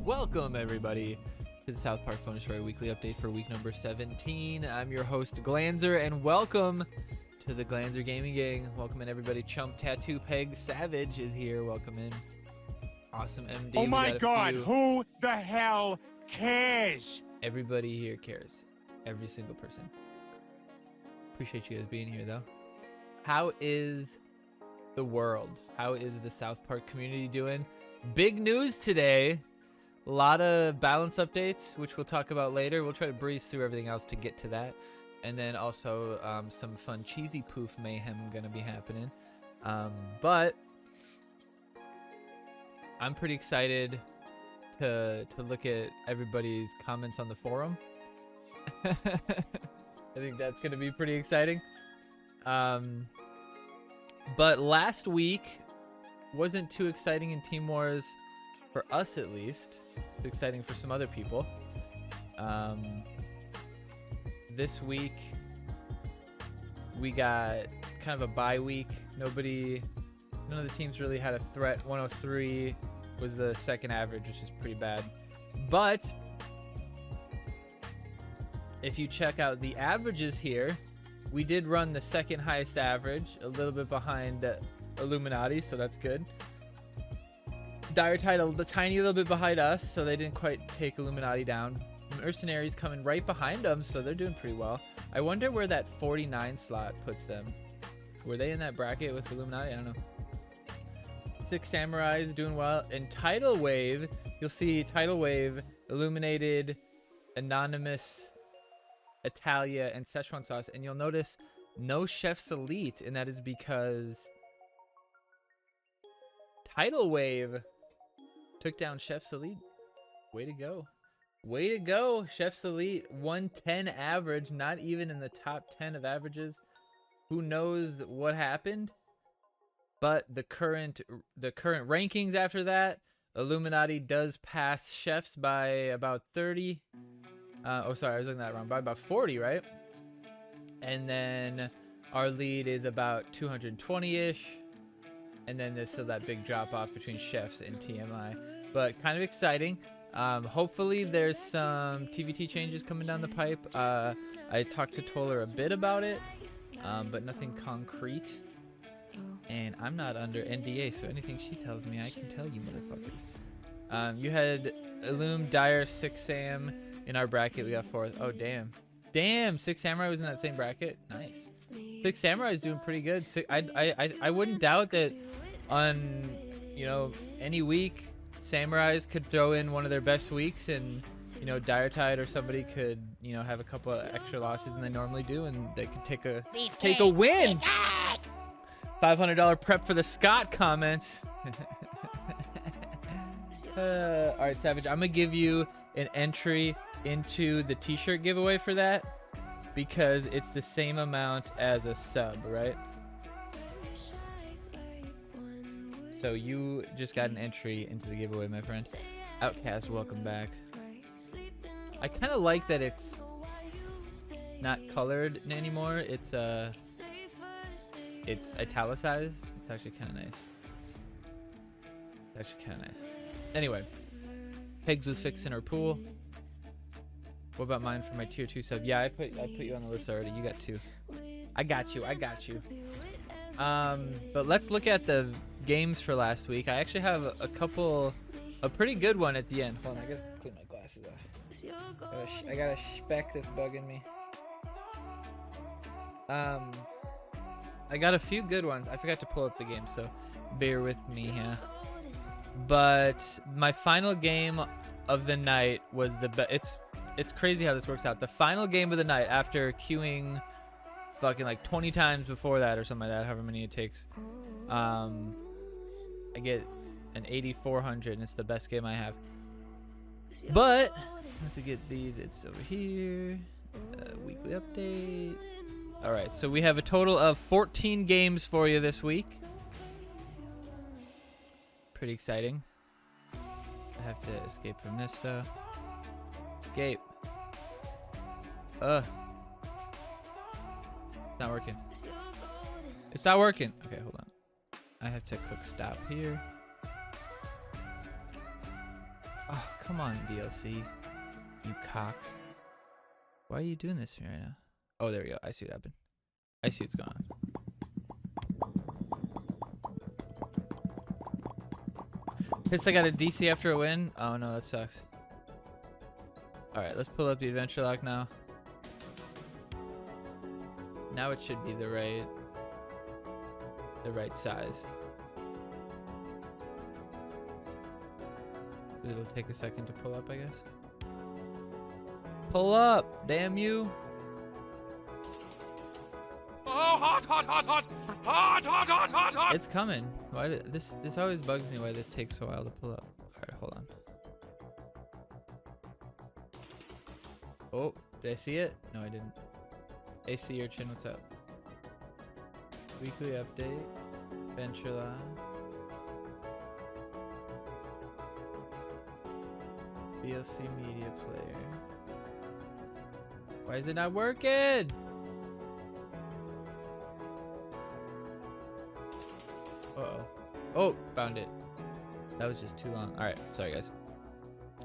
Welcome, everybody, to the South Park Phone Story Weekly Update for week number 17. I'm your host, Glanzer, and welcome to the Glanzer Gaming Gang. Welcome in, everybody. Chump Tattoo Peg Savage is here. Welcome in. Awesome MD. Oh my God, who the hell cares? Everybody here cares. Every single person. Appreciate you guys being here, though. How is the world? How is the South Park community doing? Big news today. A lot of balance updates, which we'll talk about later. We'll try to breeze through everything else to get to that. And then also some fun Cheesy Poof mayhem going to be happening. But I'm pretty excited to look at everybody's comments on the forum. I think that's going to be pretty exciting. But last week wasn't too exciting in Team Wars. For us, at least. It's exciting for some other people. This week, we got kind of a bye week. None of the teams really had a threat. 103 was the second average, which is pretty bad. But if you check out the averages here, we did run the second highest average, a little bit behind Illuminati, so that's good. Dire Tide the tiny little bit behind us, so they didn't quite take Illuminati down. Mercenaries coming right behind them, so they're doing pretty well. I wonder where that 49 slot puts them. Were they in that bracket with Illuminati? I don't know. 6 Samurais doing well. And Tidal Wave, you'll see Tidal Wave, Illuminated, Anonymous, Italia, and Szechuan Sauce. And you'll notice no Chef's Elite, and that is because Tidal Wave took down Chef's Elite. Way to go. Way to go, Chef's Elite. 110 average, not even in the top 10 of averages. Who knows what happened? But the current rankings after that, Illuminati does pass Chefs by about 30. Oh, sorry, I was looking at that wrong. By about 40, right? And then our lead is about 220-ish. And then there's still that big drop off between Chefs and TMI. But kind of exciting. Hopefully there's some TVT changes coming down the pipe. I talked to Toller a bit about it, but nothing concrete. And I'm not under NDA, so anything she tells me, I can tell you, motherfuckers. You had Illum, Dire, 6 Sam in our bracket. We got 4th. Oh, damn. Damn, 6 Samurai was in that same bracket. Nice. 6 Samurai is doing pretty good. I wouldn't doubt that on, any week, Samurais could throw in one of their best weeks, and Dire Tide or somebody could have a couple of extra losses than they normally do, and they could take a win. $500 prep for the Scott comments. All right, Savage, I'm gonna give you an entry into the t-shirt giveaway for that, because it's the same amount as a sub, right? So you just got an entry into the giveaway, my friend. Outcast, welcome back. I kind of like that it's not colored anymore. It's italicized. It's actually kind of nice. Anyway, Pegs was fixing her pool. What about mine for my tier 2 sub? Yeah, I put you on the list already. You got 2. I got you. But let's look at the games for last week. I actually have a pretty good one at the end. Hold on, I gotta clean my glasses off. I got a speck that's bugging me. I got a few good ones. I forgot to pull up the game, so bear with me here. But my final game of the night was the best. It's crazy how this works out. The final game of the night, after queuing fucking like 20 times before that or something like that, however many it takes, I get an 8400, and it's the best game I have. But once I get these, it's over here. Weekly update. All right, so we have a total of 14 games for you this week. Pretty exciting. I have to escape from this though. Escape. It's not working. It's not working. Okay, hold on. I have to click stop here. Oh Come on, DLC. You cock. Why are you doing this to me right now? Oh, there we go. I see what happened. I see what's going on. Pissed I got a DC after a win. Oh no, that sucks. Alright, let's pull up the adventure lock now. Now it should be the right size. It'll take a second to pull up, I guess. Pull up, damn you. Oh, hot, hot, hot, hot, hot, hot, hot, hot, hot. It's coming. Why this always bugs me why this takes a while to pull up. Alright, hold on. Oh, did I see it? No, I didn't. AC Urchin, what's up? Weekly update. Venture Live. VLC Media Player. Why is it not working? Uh-oh. Oh, found it. That was just too long. Alright, sorry guys.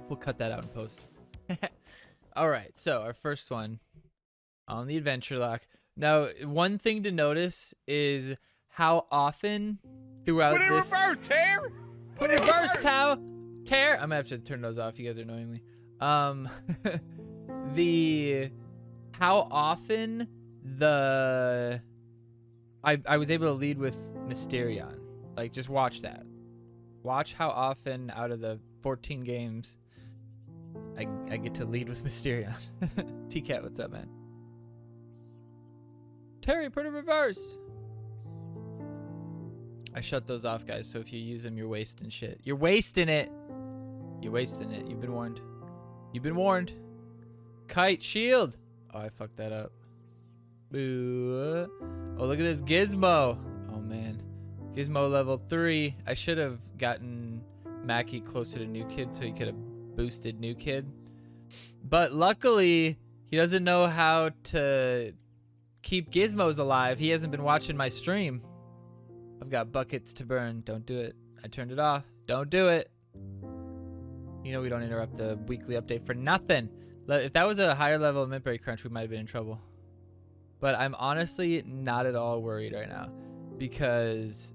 We'll cut that out in post. Alright, so our first one on the adventure lock. Now, one thing to notice is how often throughout Put it in this... reverse, Tear! Put it in reverse, Tao! Tear! I'm gonna have to turn those off. You guys are annoying me. How often I was able to lead with Mysterion. Like, just watch that. Watch how often out of the 14 games I get to lead with Mysterion. T-Cat, what's up, man? Terry, put it in reverse. I shut those off, guys, so if you use them, you're wasting shit. You're wasting it. You're wasting it. You've been warned. You've been warned. Kite, shield. Oh, I fucked that up. Boo. Oh, look at this Gizmo. Oh, man. Gizmo level 3. I should have gotten Mackie closer to New Kid so he could have boosted New Kid. But luckily, he doesn't know how to keep Gizmos alive. He hasn't been watching my stream. I've got buckets to burn. Don't do it. I turned it off. Don't do it. You know we don't interrupt the weekly update for nothing. If that was a higher level of Mintberry Crunch, we might have been in trouble. But I'm honestly not at all worried right now because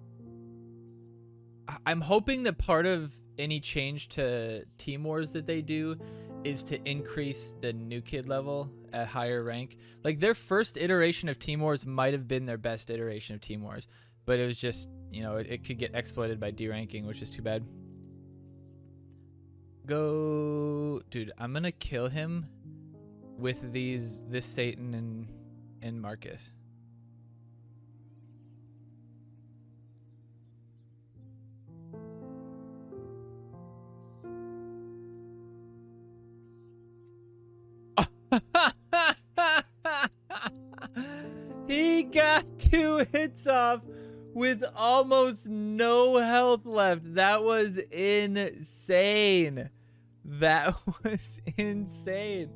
I'm hoping that part of any change to Team Wars that they do is to increase the New Kid level at higher rank. Like, their first iteration of Team Wars might have been their best iteration of Team Wars, but it was just, you know, it could get exploited by deranking, which is too bad. Go, dude, I'm gonna kill him with this Satan and Marcus. He got 2 hits off with almost no health left. That was insane. That was insane.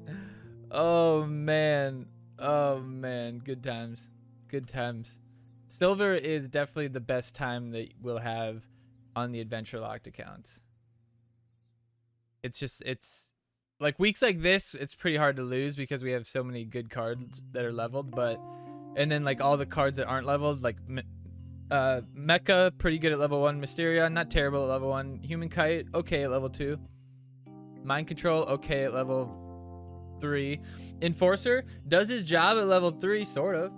Oh man. Oh man. Good times. Good times. Silver is definitely the best time that we'll have on the Adventure Locked account. It's like weeks like this, it's pretty hard to lose because we have so many good cards that are leveled, and then like all the cards that aren't leveled, like Mecha, pretty good at level 1. Mysterion, not terrible at level 1. Human Kite, okay at level 2. Mind Control, okay at level 3. Enforcer does his job at level 3, sort of.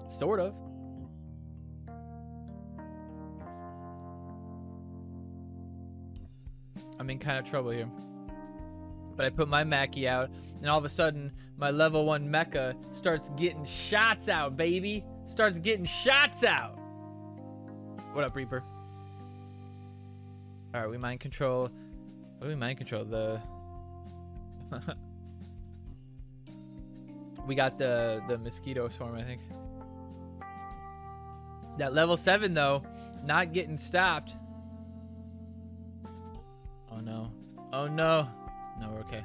Sort of. I'm in kind of trouble here. But I put my Mackie out, and all of a sudden, my level 1 Mecha starts getting shots out, baby. Starts getting shots out. What up, Reaper? All right, we mind control. What do we mind control? We got the mosquito swarm, I think. That level 7 though, not getting stopped. Oh no. Oh no. No, we're okay.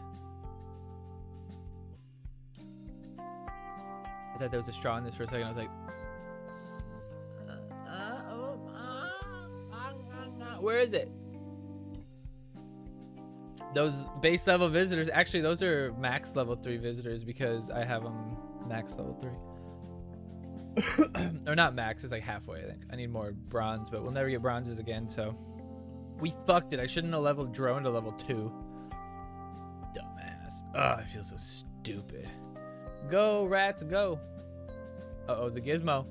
I thought there was a straw in this for a second. I was like, where is it? Those base level visitors, actually, those are max level 3 visitors because I have them max level 3. Or not max, it's like halfway, I think. I need more bronze, but we'll never get bronzes again, so. We fucked it. I shouldn't have leveled drone to level 2. Dumbass. Ugh, I feel so stupid. Go, rats, go. Uh-oh, the gizmo.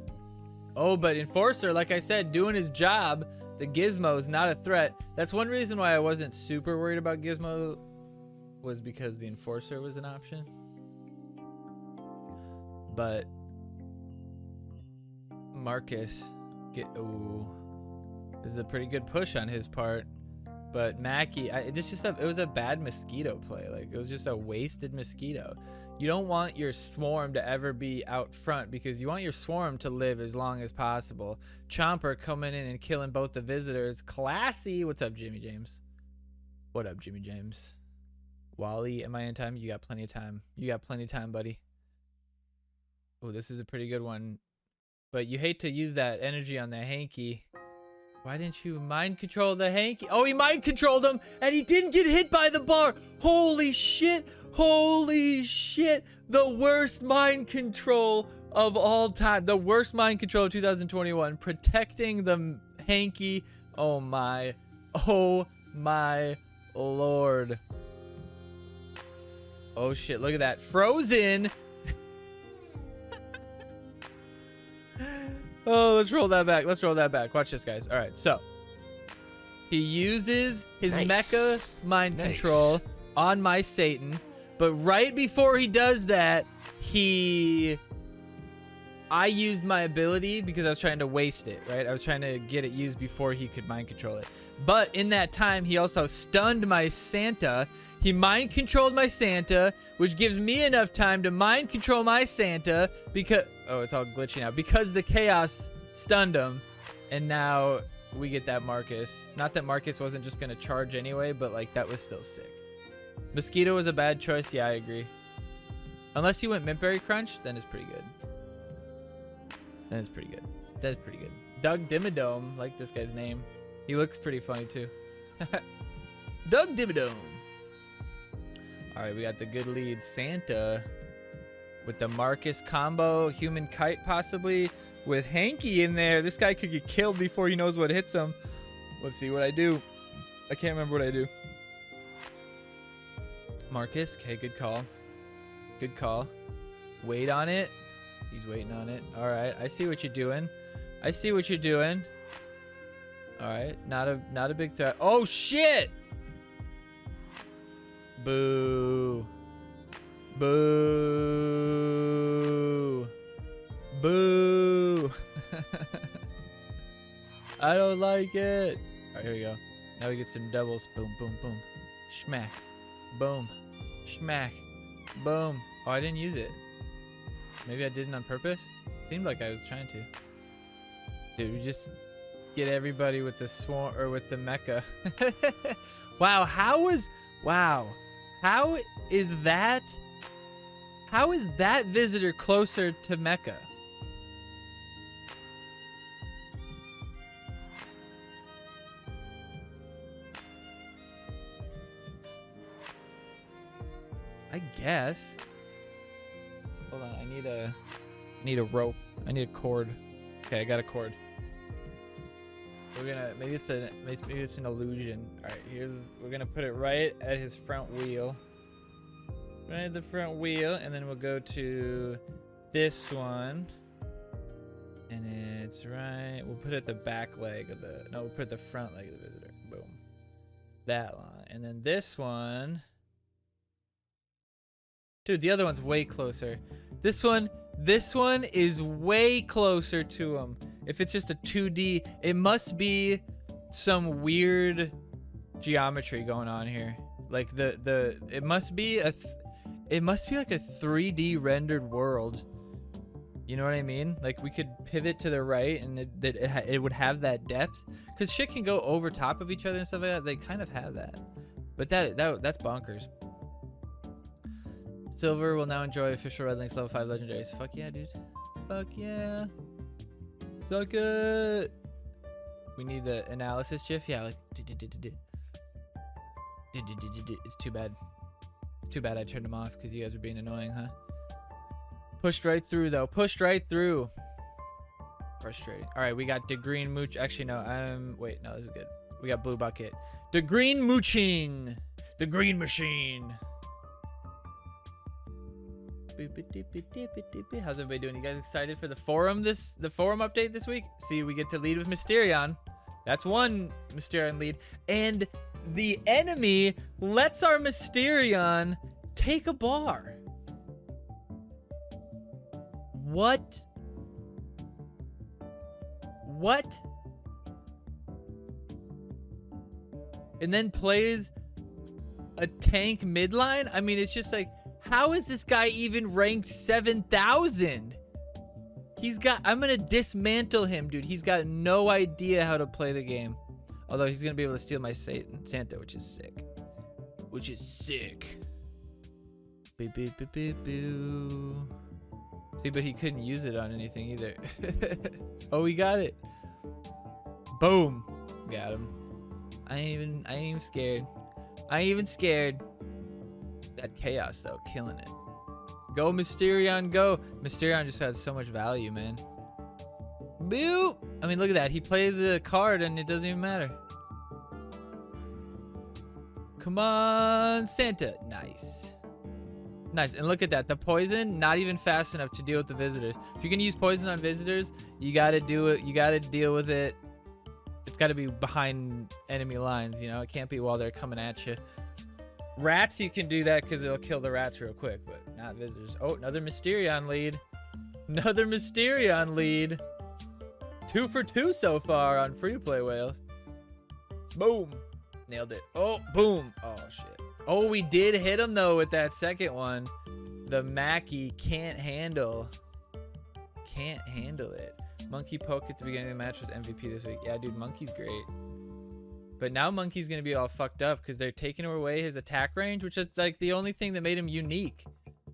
Oh, but Enforcer, like I said, doing his job. The gizmo is not a threat. That's one reason why I wasn't super worried about gizmo, was because the Enforcer was an option. Marcus, ooh, this is a pretty good push on his part. But Mackie, it was a bad mosquito play. Like, it was just a wasted mosquito. You don't want your swarm to ever be out front because you want your swarm to live as long as possible. Chomper coming in and killing both the visitors. Classy. What's up, Jimmy James? What up, Jimmy James? Wally, am I in time? You got plenty of time. You got plenty of time, buddy. Oh, this is a pretty good one. But you hate to use that energy on the hanky. Why didn't you mind control the hanky? Oh, he mind controlled him and he didn't get hit by the bar. Holy shit. Holy shit. The worst mind control of all time. The worst mind control of 2021. Protecting the hanky. Oh my. Oh my lord. Oh shit. Look at that. Frozen. Oh, let's roll that back. Let's roll that back. Watch this, guys. All right, so he uses his mecha mind control on my Satan, but right before he does that, I used my ability because I was trying to waste it, right? I was trying to get it used before he could mind control it. But in that time, he also stunned my Santa. He mind controlled my Santa, which gives me enough time to mind control my Santa because... Oh, it's all glitchy now. Because the chaos stunned him. And now we get that Marcus. Not that Marcus wasn't just going to charge anyway, but like that was still sick. Mosquito was a bad choice. Yeah, I agree. Unless he went Mintberry Crunch, then it's pretty good. Then it's pretty good. That's pretty good. Doug Dimmadome, like this guy's name. He looks pretty funny too. Doug Dimmadome. All right, we got the good lead. Santa with the Marcus combo. Human kite possibly with Hanky in there. This guy could get killed before he knows what hits him. Let's see what I do. I can't remember what I do. Marcus, okay, good call. Good call. Wait on it. He's waiting on it. All right, I see what you're doing. I see what you're doing. All right, not a big threat. Oh shit! Boo. Boo. Boo. I don't like it. All right, here we go. Now we get some doubles. Boom, boom, boom. Schmack. Boom. Schmack. Boom. Oh, I didn't use it. Maybe I didn't on purpose? Seemed like I was trying to. Dude, we just get everybody with the swarm or with the mecha. Wow, how is that visitor closer to mecha? I guess. Hold on, I need a rope. I need a cord. Okay, I got a cord. We're gonna maybe it's an illusion. All right, here we're gonna put it right at his front wheel. Right at the front wheel, and then we'll go to this one, and it's right. We'll put it at the back leg of the. No, we'll put the front leg of the visitor. Boom. That line, and then this one. Dude, the other one's way closer. This one is way closer to him. If it's just a 2D, it must be some weird geometry going on here. Like it must be like a 3D rendered world. You know what I mean? Like we could pivot to the right and it would have that depth. Cause shit can go over top of each other and stuff like that. They kind of have that. But that's bonkers. Silver will now enjoy official Red Links level 5 legendaries. Fuck yeah, dude. Fuck yeah. Suck it. We need the analysis gif. Yeah, like. It's too bad. Too bad I turned them off because you guys are being annoying, huh? Pushed right through, though. Pushed right through. Frustrating. All right, we got the green mooch. Actually, no. Wait, no, this is good. We got blue bucket. The green mooching. The green machine. How's everybody doing? You guys excited for the forum update this week? See, we get to lead with Mysterion. That's one Mysterion lead. And the enemy lets our Mysterion take a bar. What? What? And then plays a tank midline? I mean, it's just like, how is this guy even ranked 7,000? I'm gonna dismantle him, dude. He's got no idea how to play the game. Although he's gonna be able to steal my Santa, which is sick. Which is sick. Boo, boo, boo, boo, boo. See, but he couldn't use it on anything either. Oh, we got it. Boom. Got him. I ain't even scared. I ain't even scared. That chaos though, killing it. Go Mysterion, go. Mysterion just has so much value, man. Boop. I mean, look at that. He plays a card and it doesn't even matter. Come on, Santa. Nice. Nice. And look at that. The poison, not even fast enough to deal with the visitors. If you're going to use poison on visitors, you got to do it. You got to deal with it. It's got to be behind enemy lines, you know? It can't be while they're coming at you. Rats, you can do that because it'll kill the rats real quick, but not visitors. Oh, another Mysterion lead. Another Mysterion lead. 2 for 2 so far on free-to-play whales. Boom. Nailed it. Oh, boom. Oh, shit. Oh, we did hit him, though, with that second one. The Mackie can't handle. Can't handle it. Monkey Poke at the beginning of the match was MVP this week. Yeah, dude, Monkey's great. But now Monkey's going to be all fucked up because they're taking away his attack range, which is like the only thing that made him unique.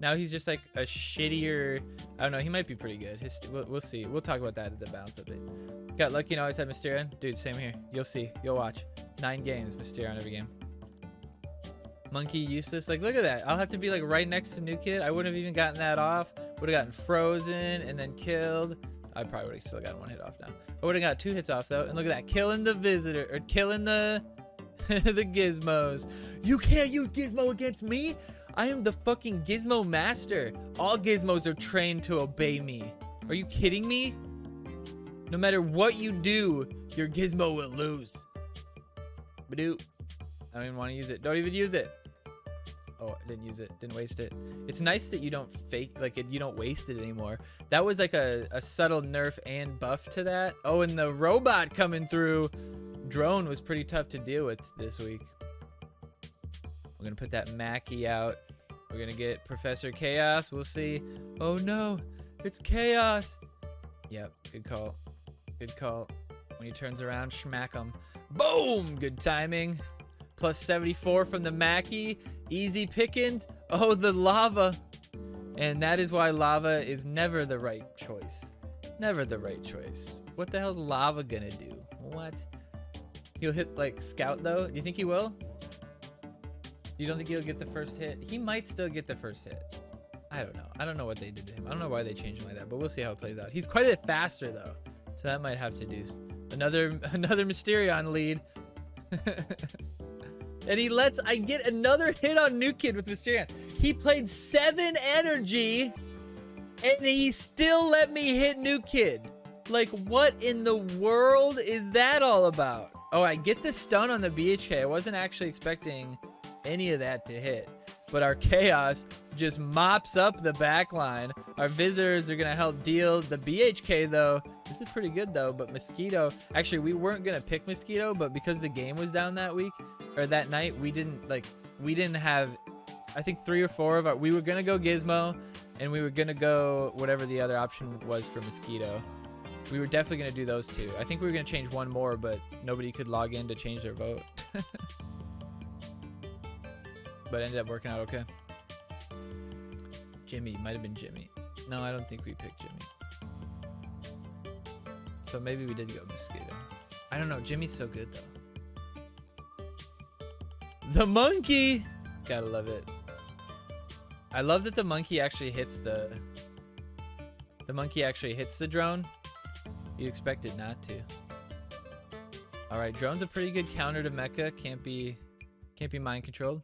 Now he's just like a shittier... I don't know. He might be pretty good. We'll see. We'll talk about that at the balance update. Got lucky and always had Mysterion. Dude, same here. You'll see. You'll watch. 9 games, Mysterion every game. Monkey useless. Like, look at that. I'll have to be like right next to New Kid. I wouldn't have even gotten that off. Would have gotten frozen and then killed. I probably would have still gotten 1 hit off now. I would have got 2 hits off though. And look at that. Killing the visitor. Or killing the... the gizmos. You can't use gizmo against me. I am the fucking gizmo master. All gizmos are trained to obey me. Are you kidding me? No matter what you do, your gizmo will lose. Badoo. I don't even want to use it. Don't even use it. Oh, I didn't use it. Didn't waste it. It's nice that you don't you don't waste it anymore. That was like a subtle nerf and buff to that. Oh, and the robot coming through. Drone was pretty tough to deal with this week. We're going to put that Mackie out. We're going to get Professor Chaos. We'll see. Oh, no. It's Chaos. Yep. Good call. Good call. When he turns around, smack him. Boom. Good timing. Plus 74 from the Mackie. Easy pickings. Oh, the lava. And that is why lava is never the right choice. Never the right choice. What the hell's lava going to do? What? He'll hit, like, Scout, though. Do you think he will? You don't think he'll get the first hit? He might still get the first hit. I don't know. I don't know what they did to him. I don't know why they changed him like that, but we'll see how it plays out. He's quite a bit faster, though. So that might have to do. Another Mysterion lead. And I get another hit on New Kid with Mysterion. He played 7 energy, and he still let me hit New Kid. Like, what in the world is that all about? Oh, I get the stun on the BHK. I wasn't actually expecting any of that to hit. But our Chaos just mops up the back line. Our visitors are going to help deal. The BHK, though, this is pretty good, though. But Mosquito, actually, we weren't going to pick Mosquito, but because the game was down that week, or that night, we didn't have, I think 3 or 4 of our, we were going to go Gizmo, and we were going to go whatever the other option was for Mosquito. We were definitely going to do those 2. I think we were going to change 1 more, but nobody could log in to change their vote. But it ended up working out okay. Jimmy. Might have been Jimmy. No, I don't think we picked Jimmy. So maybe we did go Mosquito. I don't know. Jimmy's so good, though. The monkey. Gotta love it. I love that the monkey actually hits the drone. You'd expect it not to. All right, drone's a pretty good counter to mecha. Can't be mind controlled.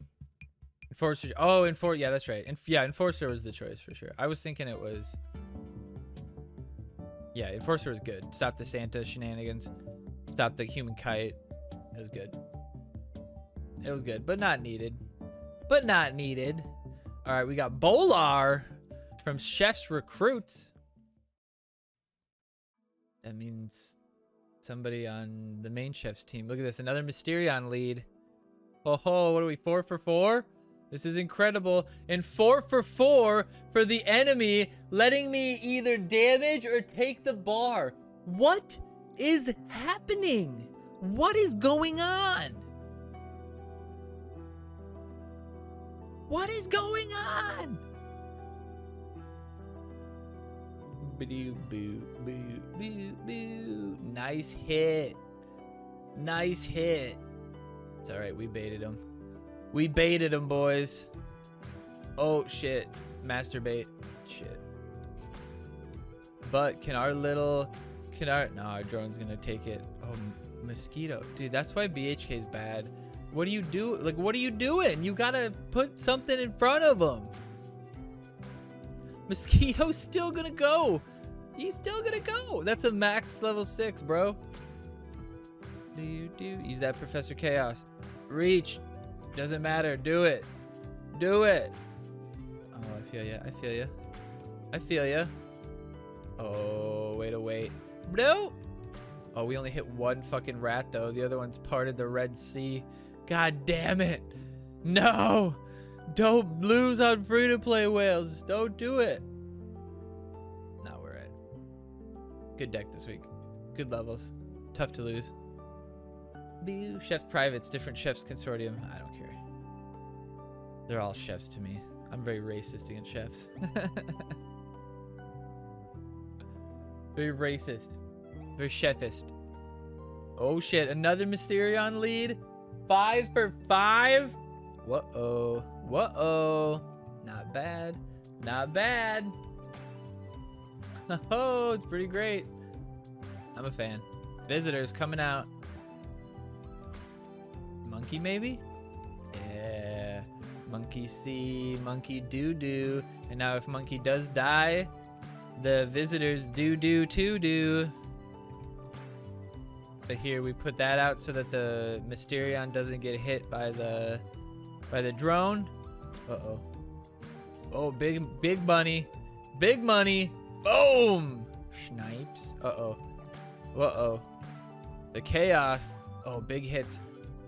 Enforcer. Oh, yeah, that's right. Enforcer was the choice for sure. I was thinking it was. Yeah, Enforcer was good. Stop the Santa shenanigans. Stop the human kite. It was good. It was good, but not needed. But not needed. All right, we got Bolar from Chef's Recruits. That means somebody on the main chef's team. Look at this, another Mysterion lead. Oh ho, what are we, 4 for 4? This is incredible. And 4 for 4 for the enemy, letting me either damage or take the bar. What is happening? What is going on? What is going on? Boo, boo, boo, boo, boo. Nice hit. Nice hit. It's all right. We baited him. We baited him, boys. Oh, shit. Masturbate. Shit. But no, our drone's gonna take it. Oh, mosquito. Dude, that's why BHK is bad. What do you do? Like, what are you doing? You gotta put something in front of him. Mosquito's still gonna go. He's still gonna go. That's a max level 6, bro. Use that Professor Chaos. Reach. Doesn't matter. Do it. Do it. Oh, I feel ya. I feel ya. I feel ya. Oh, way to wait. No. Oh, we only hit one fucking rat, though. The other one's parted the Red Sea. God damn it. No. Don't lose on free-to-play whales. Don't do it. No, we're right. Good deck this week. Good levels. Tough to lose. Boo. Chef's Privates. Different Chef's Consortium. I don't care. They're all chefs to me. I'm very racist against chefs. Very racist. Very chefist. Oh shit, another Mysterion lead. 5 for 5. Whoa-oh. Whoa-oh. Not bad. Not bad. Oh, it's pretty great. I'm a fan. Visitors coming out. Monkey maybe? Yeah. Monkey see, monkey do. And now if monkey does die, the visitors do too. But here we put that out so that the Mysterion doesn't get hit by the drone. Uh-oh. Oh, big money. Big money. Boom! Snipes. Uh-oh. Uh-oh. The chaos. Oh, big hits.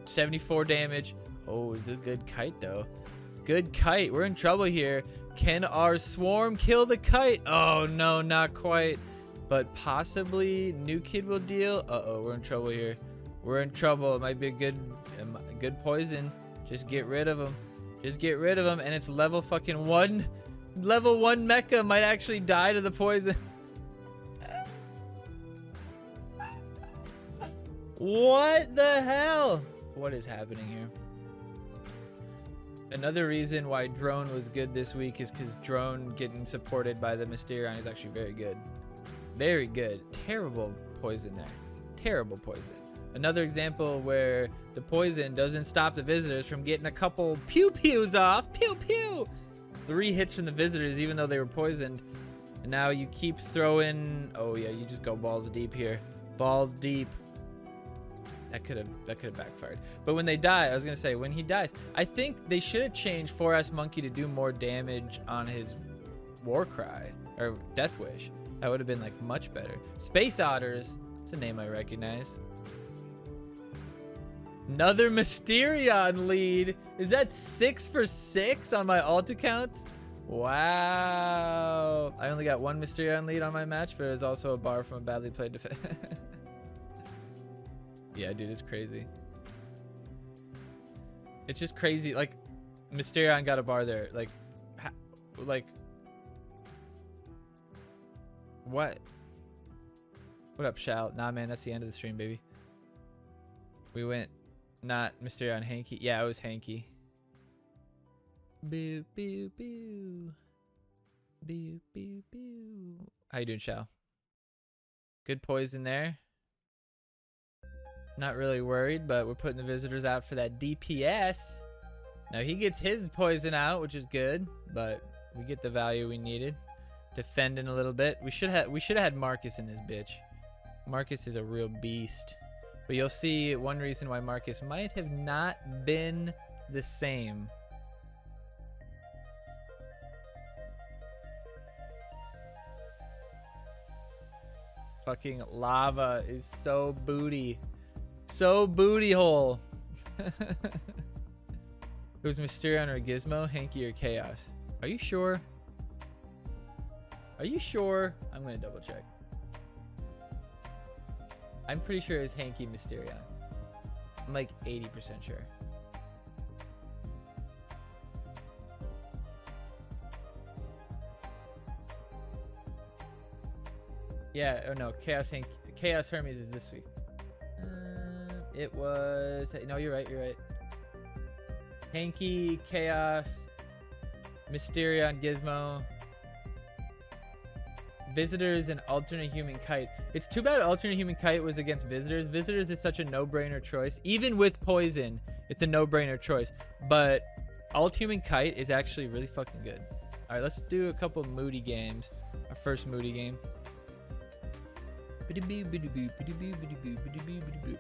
74 damage. Oh, it's a good kite though. Good kite. We're in trouble here. Can our swarm kill the kite? Oh no, not quite. But possibly new kid will deal. Uh-oh, we're in trouble here. We're in trouble. It might be a good poison. Just get rid of him. Just get rid of him. And it's level fucking 1. Level 1 mecha might actually die to the poison. What the hell? What is happening here? Another reason why Drone was good this week is because Drone getting supported by the Mysterion is actually very good. Very good. Terrible poison there. Terrible poison. Another example where the poison doesn't stop the visitors from getting a couple pew-pews off. Pew-pew! 3 hits from the visitors even though they were poisoned. And now you keep throwing... Oh yeah, you just go balls deep here. Balls deep. That could have backfired. But when they die, I was gonna say when he dies, I think they should have changed 4S Monkey to do more damage on his War Cry or Death Wish. That would have been like much better. Space Otters. It's a name I recognize. Another Mysterion lead. Is that 6 for 6 on my alt accounts? Wow. I only got 1 Mysterion lead on my match, but it was also a bar from a badly played defense. Yeah, dude, it's crazy. It's just crazy. Like, Mysterion got a bar there. Like, what? What up, Shal? Nah, man, that's the end of the stream, baby. We went Not Mysterio and Hanky. Yeah, it was Hanky. Boo, boo, boo. Boo, boo, boo. How you doing, Shao? Good poison there. Not really worried, but we're putting the visitors out for that DPS. Now he gets his poison out, which is good, but we get the value we needed. Defending a little bit. We should have had Marcus in this bitch. Marcus is a real beast. But you'll see one reason why Marcus might have not been the same. Fucking lava is so booty. So booty hole. It was Mysterion or Gizmo, Hanky or Chaos. Are you sure? Are you sure? I'm gonna double check. I'm pretty sure it's Hanky Mysterion. I'm like 80% sure. Yeah, oh no, Chaos Hermes is this week. It was, no, you're right, you're right. Hanky, Chaos, Mysterion, Gizmo, Visitors, and Alternate Human Kite. It's too bad Alternate Human Kite was against Visitors. Visitors is such a no-brainer choice. Even with poison, it's a no-brainer choice. But Alt Human Kite is actually really fucking good. All right, let's do a couple moody games. Our first moody game.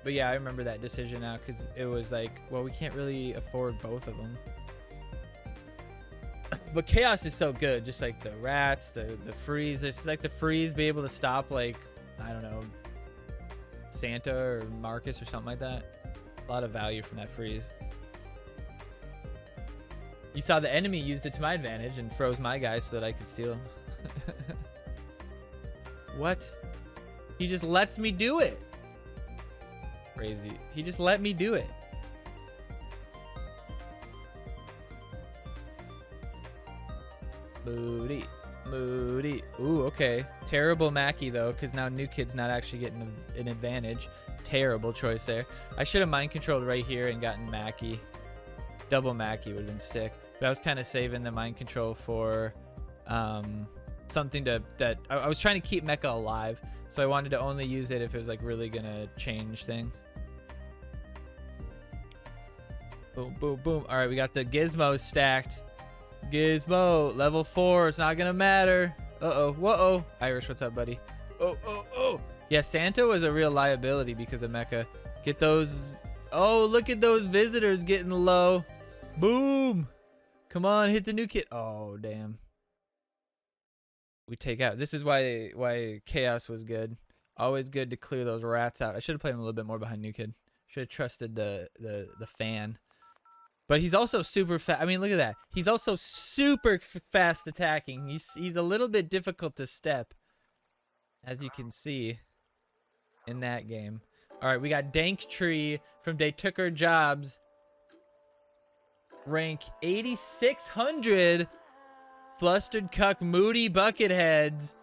But yeah, I remember that decision now because it was like, well, we can't really afford both of them. But Chaos is so good, just like the rats, the freeze. It's like the freeze be able to stop, like, I don't know, Santa or Marcus or something like that. A lot of value from that freeze. You saw the enemy used it to my advantage and froze my guy so that I could steal. What? He just lets me do it. Crazy. He just let me do it. Moody. Moody. Ooh, okay. Terrible Mackie, though, because now New Kid's not actually getting an advantage. Terrible choice there. I should have mind controlled right here and gotten Mackie. Double Mackie would have been sick. But I was kind of saving the mind control for something that I was trying to keep Mecha alive. So I wanted to only use it if it was like really gonna change things. Boom, boom, boom. All right, we got the Gizmo stacked. Gizmo, level 4. It's not gonna matter. Uh-oh, whoa-oh. Irish, what's up, buddy? Oh, oh, oh. Yeah, Santa was a real liability because of Mecha. Get those. Oh, look at those visitors getting low. Boom. Come on, hit the new kid. Oh, damn. We take out. This is why Chaos was good. Always good to clear those rats out. I should have played him a little bit more behind New Kid. Should have trusted the fan. But he's also super fast. I mean, look at that. He's also super fast attacking. He's a little bit difficult to step, as you can see in that game. All right, we got Dank Tree from They Took Our Jobs. Rank 8600. Flustered Cuck Moody Bucketheads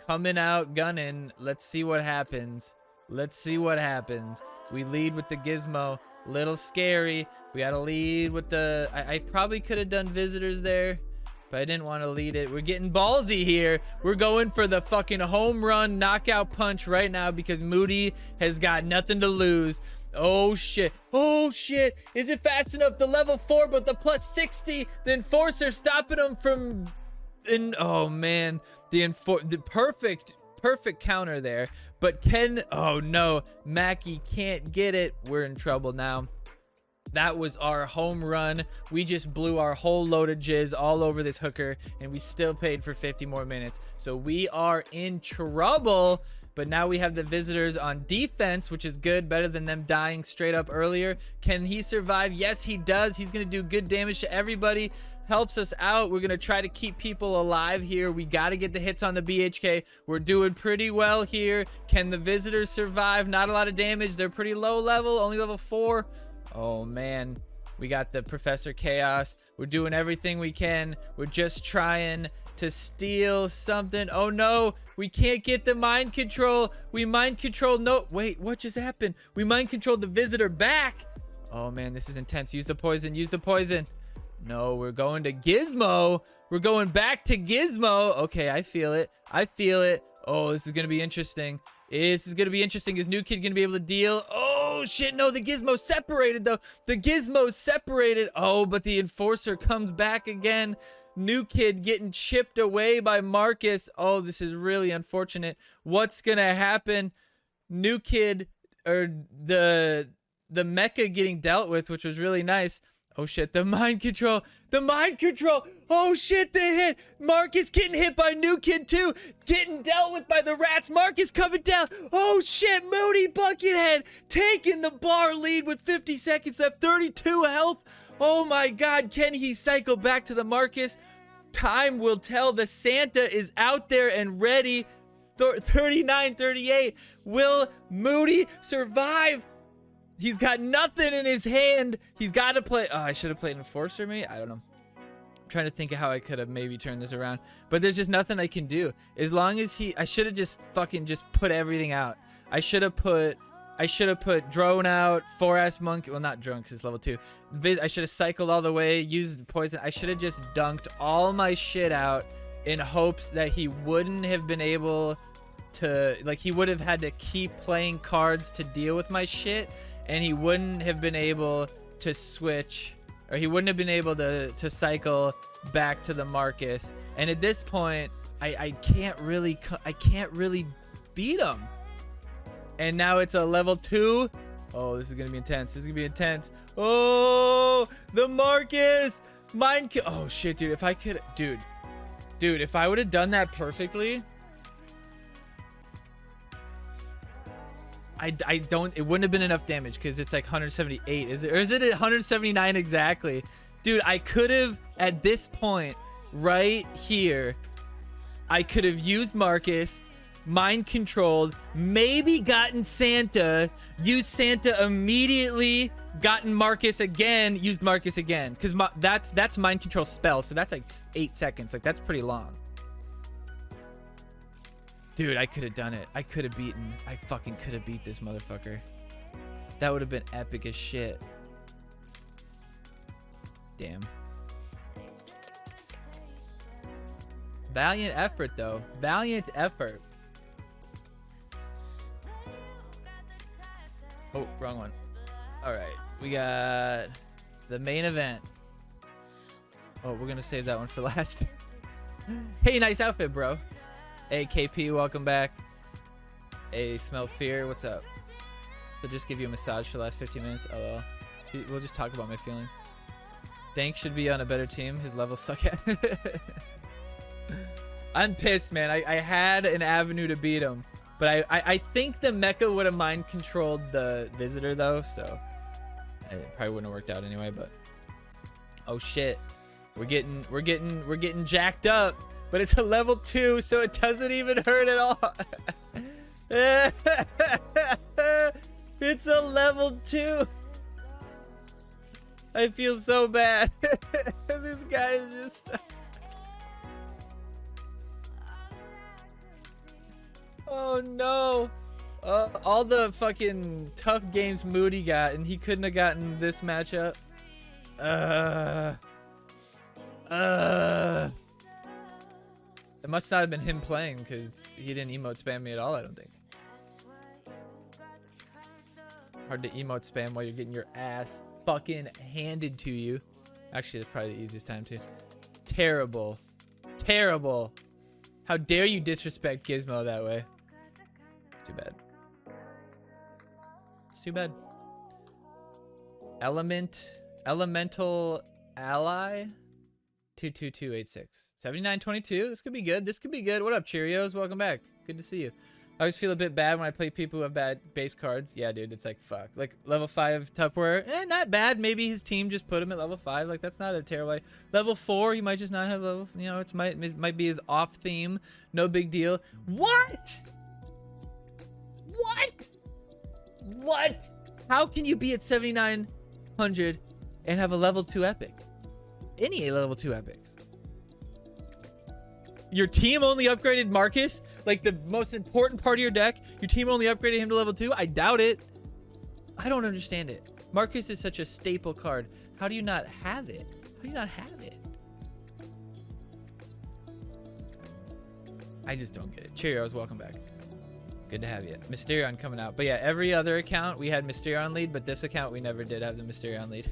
coming out gunning. Let's see what happens. Let's see what happens. We lead with the Gizmo. Little scary. We got to lead with the... I probably could have done Visitors there, but I didn't want to lead it. We're getting ballsy here. We're going for the fucking home run knockout punch right now because Moody has got nothing to lose. Oh shit. Oh shit. Is it fast enough? The level 4, but the plus 60. The Enforcer stopping him from... oh man. The perfect counter there. But oh no. Mackie can't get it. We're in trouble now. That was our home run. We just blew our whole load of jizz all over this hooker, and we still paid for 50 more minutes. So we are in trouble. But now we have the Visitors on defense, which is good, better than them dying straight up earlier. Can he survive? Yes, he does. He's going to do good damage to everybody. Helps us out. We're going to try to keep people alive here. We got to get the hits on the BHK. We're doing pretty well here. Can the Visitors survive? Not a lot of damage. They're pretty low level, only level 4. Oh, man. We got the Professor Chaos. We're doing everything we can. We're just trying to steal something. Oh no, we can't get the mind control. We mind control. No, wait, what just happened? We mind controlled the Visitor back. Oh man, this is intense. Use the poison. Use the poison. No, we're going to Gizmo. We're going back to Gizmo. Okay, I feel it. I feel it. Oh, this is going to be interesting. This is going to be interesting. Is New Kid going to be able to deal? Oh, shit. No, the Gizmo separated, though. The Gizmo separated. Oh, but the Enforcer comes back again. New Kid getting chipped away by Marcus. Oh, this is really unfortunate. What's going to happen? New Kid, or the mecha getting dealt with, which was really nice. Oh shit, the mind control. The mind control. Oh shit, the hit. Marcus getting hit by New Kid too. Getting dealt with by the rats. Marcus coming down. Oh shit, Moody Buckethead taking the bar lead with 50 seconds left. 32 health. Oh my god, can he cycle back to the Marcus? Time will tell. The Santa is out there and ready. 39-38. Will Moody survive? He's got nothing in his hand. He's got to play. Oh, I should have played Enforcer, maybe? I don't know. I'm trying to think of how I could have maybe turned this around. But there's just nothing I can do. As long as I should have just fucking just put everything out. I should have put Drone out, 4S Monkey. Well, not Drone because it's level 2. I should have cycled all the way, used poison. I should have just dunked all my shit out in hopes that he wouldn't have been able to, like, he would have had to keep playing cards to deal with my shit. And he wouldn't have been able to switch, or he wouldn't have been able to cycle back to the Marcus. And at this point, I can't really beat him. And now it's a level 2. Oh, this is gonna be intense. This is gonna be intense. Oh, the Marcus oh shit, dude. If I could, dude, if I would have done that perfectly. It wouldn't have been enough damage because it's like 178. Is it, or is it 179 exactly? Dude, I could have, at this point, right here, I could have used Marcus, mind controlled, maybe gotten Santa, used Santa immediately, gotten Marcus again, used Marcus again. Because that's mind control spell, so that's like 8 seconds. Like, that's pretty long. Dude, I could have done it. I fucking could have beat this motherfucker. That would have been epic as shit. Damn. Valiant effort, though. Valiant effort. Oh, wrong one. All right. We got the main event. Oh, we're going to save that one for last. Hey, nice outfit, bro. Hey, KP, welcome back. Hey, Smell Fear, what's up? So just give you a massage for the last 15 minutes. Oh, well. We'll just talk about my feelings. Dank should be on a better team. His levels suck at it. I'm pissed, man. I had an avenue to beat him. But I think the mecha would have mind controlled the visitor, though. So it probably wouldn't have worked out anyway, but... Oh, shit. We're getting jacked up. But it's a level 2, so it doesn't even hurt at all. It's a level 2. I feel so bad. This guy is just... Oh no. All the fucking tough games Moody got, and he couldn't have gotten this matchup. It must not have been him playing because he didn't emote spam me at all, I don't think. Hard to emote spam while you're getting your ass fucking handed to you. Actually, that's probably the easiest time too. Terrible. Terrible. How dare you disrespect Gizmo that way? It's too bad. It's too bad. Elemental ally. 22286 7922. This could be good. This could be good. What up, Cheerios? Welcome back. Good to see you. I always feel a bit bad when I play people who have bad base cards. Yeah, dude, it's like fuck. Like level 5 Tupperware, not bad. Maybe his team just put him at level 5. Like that's not a terrible. Level 4, he might just not have level. You know, it might be his off theme. No big deal. What? What? How can you be at 7900 and have a level 2 epic? Any level 2 epics. Your team only upgraded Marcus, like the most important part of your deck. Your team only upgraded him to level 2. I doubt it. I don't understand it. Marcus is such a staple card. How do you not have it? How do you not have it? I just don't get it. Cheerios, welcome back. Good to have you. Mysterion coming out. But yeah, every other account we had Mysterion lead, but this account we never did have the Mysterion lead.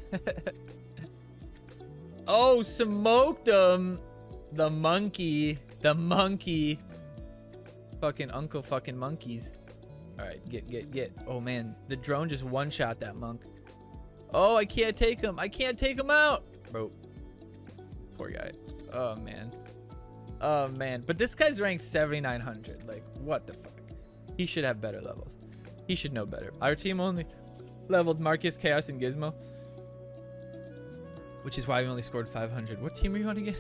Oh, smoked him. The monkey. The monkey. Fucking uncle fucking monkeys. All right, get. Oh man, the drone just one-shot that monk. Oh, I can't take him. I can't take him out. Bro. Poor guy. Oh man. Oh man. But this guy's ranked 7,900. Like, what the fuck? He should have better levels. He should know better. Our team only leveled Marcus, Chaos, and Gizmo. Which is why we only scored 500. What team are you on again?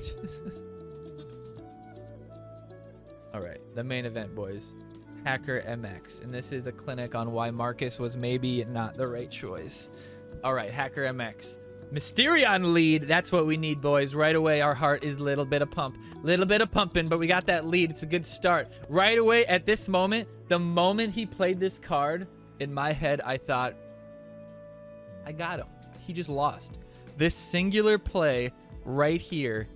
Alright, the main event, boys. Hacker MX. And this is a clinic on why Marcus was maybe not the right choice. Alright, Hacker MX. Mysterion lead. That's what we need, boys. Right away, our heart is a little bit of pump. Little bit of pumping, but we got that lead. It's a good start. Right away, at this moment, the moment he played this card, in my head, I thought, I got him. He just lost. This singular play right here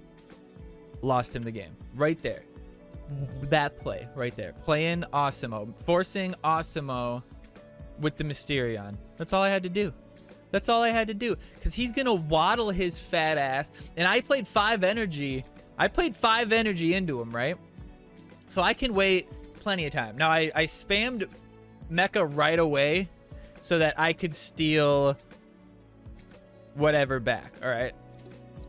lost him the game. Right there. That play right there. Playing Osimo. Forcing Osimo with the Mysterion. That's all I had to do. That's all I had to do. Because he's going to waddle his fat ass. And I played 5 energy. I played 5 energy into him, right? So I can wait plenty of time. Now, I spammed Mecha right away so that I could steal whatever back, all right?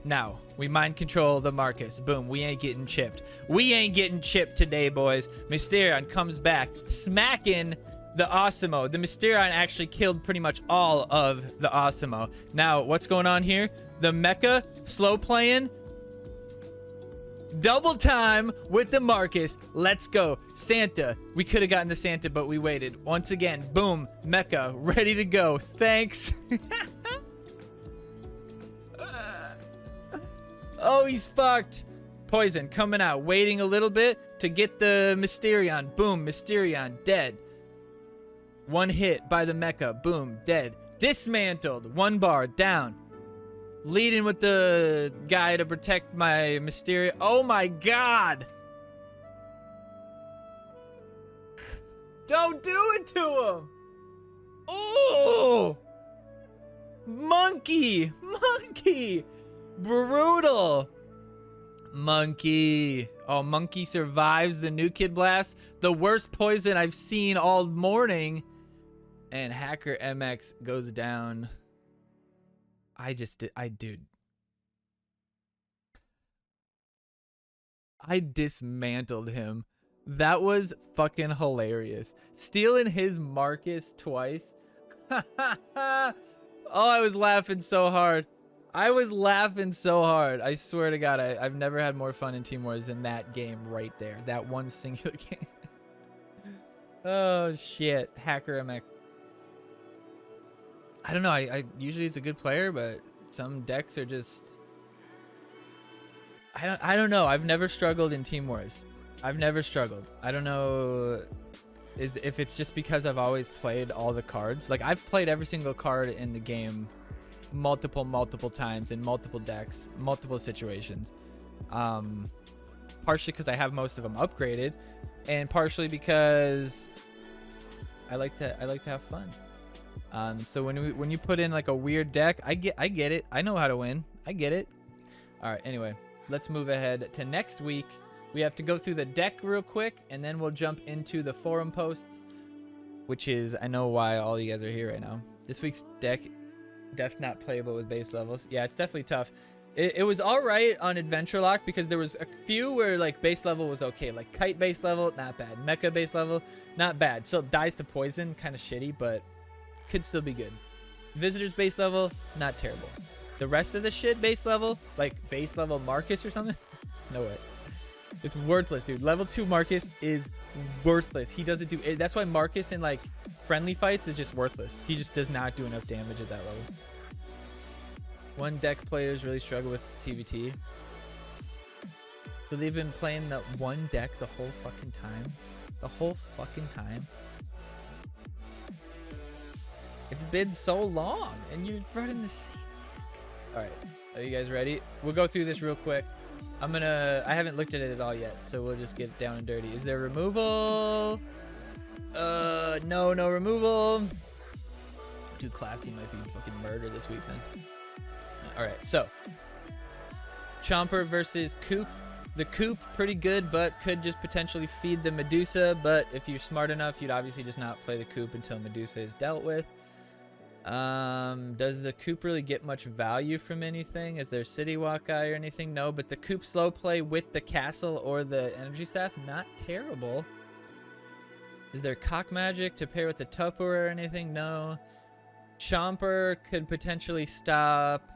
Now, we mind control the Marcus. Boom, we ain't getting chipped. We ain't getting chipped today, boys. Mysterion comes back, smacking the Osimo. The Mysterion actually killed pretty much all of the Osimo. Now, what's going on here? The Mecha slow playing. Double time with the Marcus. Let's go. Santa. We could have gotten the Santa, but we waited. Once again, boom. Mecha ready to go. Thanks. Oh, he's fucked. Poison coming out. Waiting a little bit to get the Mysterion. Boom. Mysterion dead. 1 hit by the Mecha. Boom. Dead. Dismantled. 1 bar. Down. Leading with the guy to protect my Mysterion. Oh my god. Don't do it to him. Oh. Monkey. Monkey. Brutal. Monkey. Oh, Monkey survives the New Kid Blast. The worst poison I've seen all morning. And Hacker MX goes down. Dude. I dismantled him. That was fucking hilarious. Stealing his Marcus twice. Oh, I was laughing so hard. I was laughing so hard. I swear to God, I've never had more fun in Team Wars than that game right there. That one singular game. Oh, shit. Hacker MX. I don't know. I usually it's a good player, but some decks are just... I don't know. I've never struggled in Team Wars. I've never struggled. I don't know if it's just because I've always played all the cards. Like, I've played every single card in the game multiple times in multiple decks, multiple situations. Partially because I have most of them upgraded, and partially because I like to have fun. So when you put in like a weird deck, I get it. I know how to win. I get it. All right. Anyway, let's move ahead to next week. We have to go through the deck real quick, and then we'll jump into the forum posts, which is, I know why all you guys are here right now. This week's deck, def not playable with base levels. Yeah, it's definitely tough. It was all right on Adventure Lock because there was a few where like base level was okay. Like Kite base level, not bad. Mecha base level, not bad. Still dies to poison, kind of shitty, but could still be good. Visitors base level, not terrible. The rest of the shit base level, like base level Marcus or something, no way. It's worthless, dude. Level 2 Marcus is worthless. He doesn't do it. That's why Marcus in like friendly fights is just worthless. He just does not do enough damage at that level. One deck players really struggle with TVT. So they've been playing that one deck the whole fucking time. The whole fucking time. It's been so long, and you're running the same deck. All right, are you guys ready? We'll go through this real quick. I haven't looked at it at all yet, so we'll just get down and dirty. Is there removal? No removal. Dude, Classy might be fucking murder this week then. All right, so Chomper versus Coop. The Coop, pretty good, but could just potentially feed the Medusa. But if you're smart enough, you'd obviously just not play the Coop until Medusa is dealt with. Does the Coop really get much value from anything? Is there City Walk Guy or anything? No, but the Coop slow play with the Castle or the Energy Staff, not terrible. Is there Cock Magic to pair with the Tupper or anything? No. Chomper could potentially stop.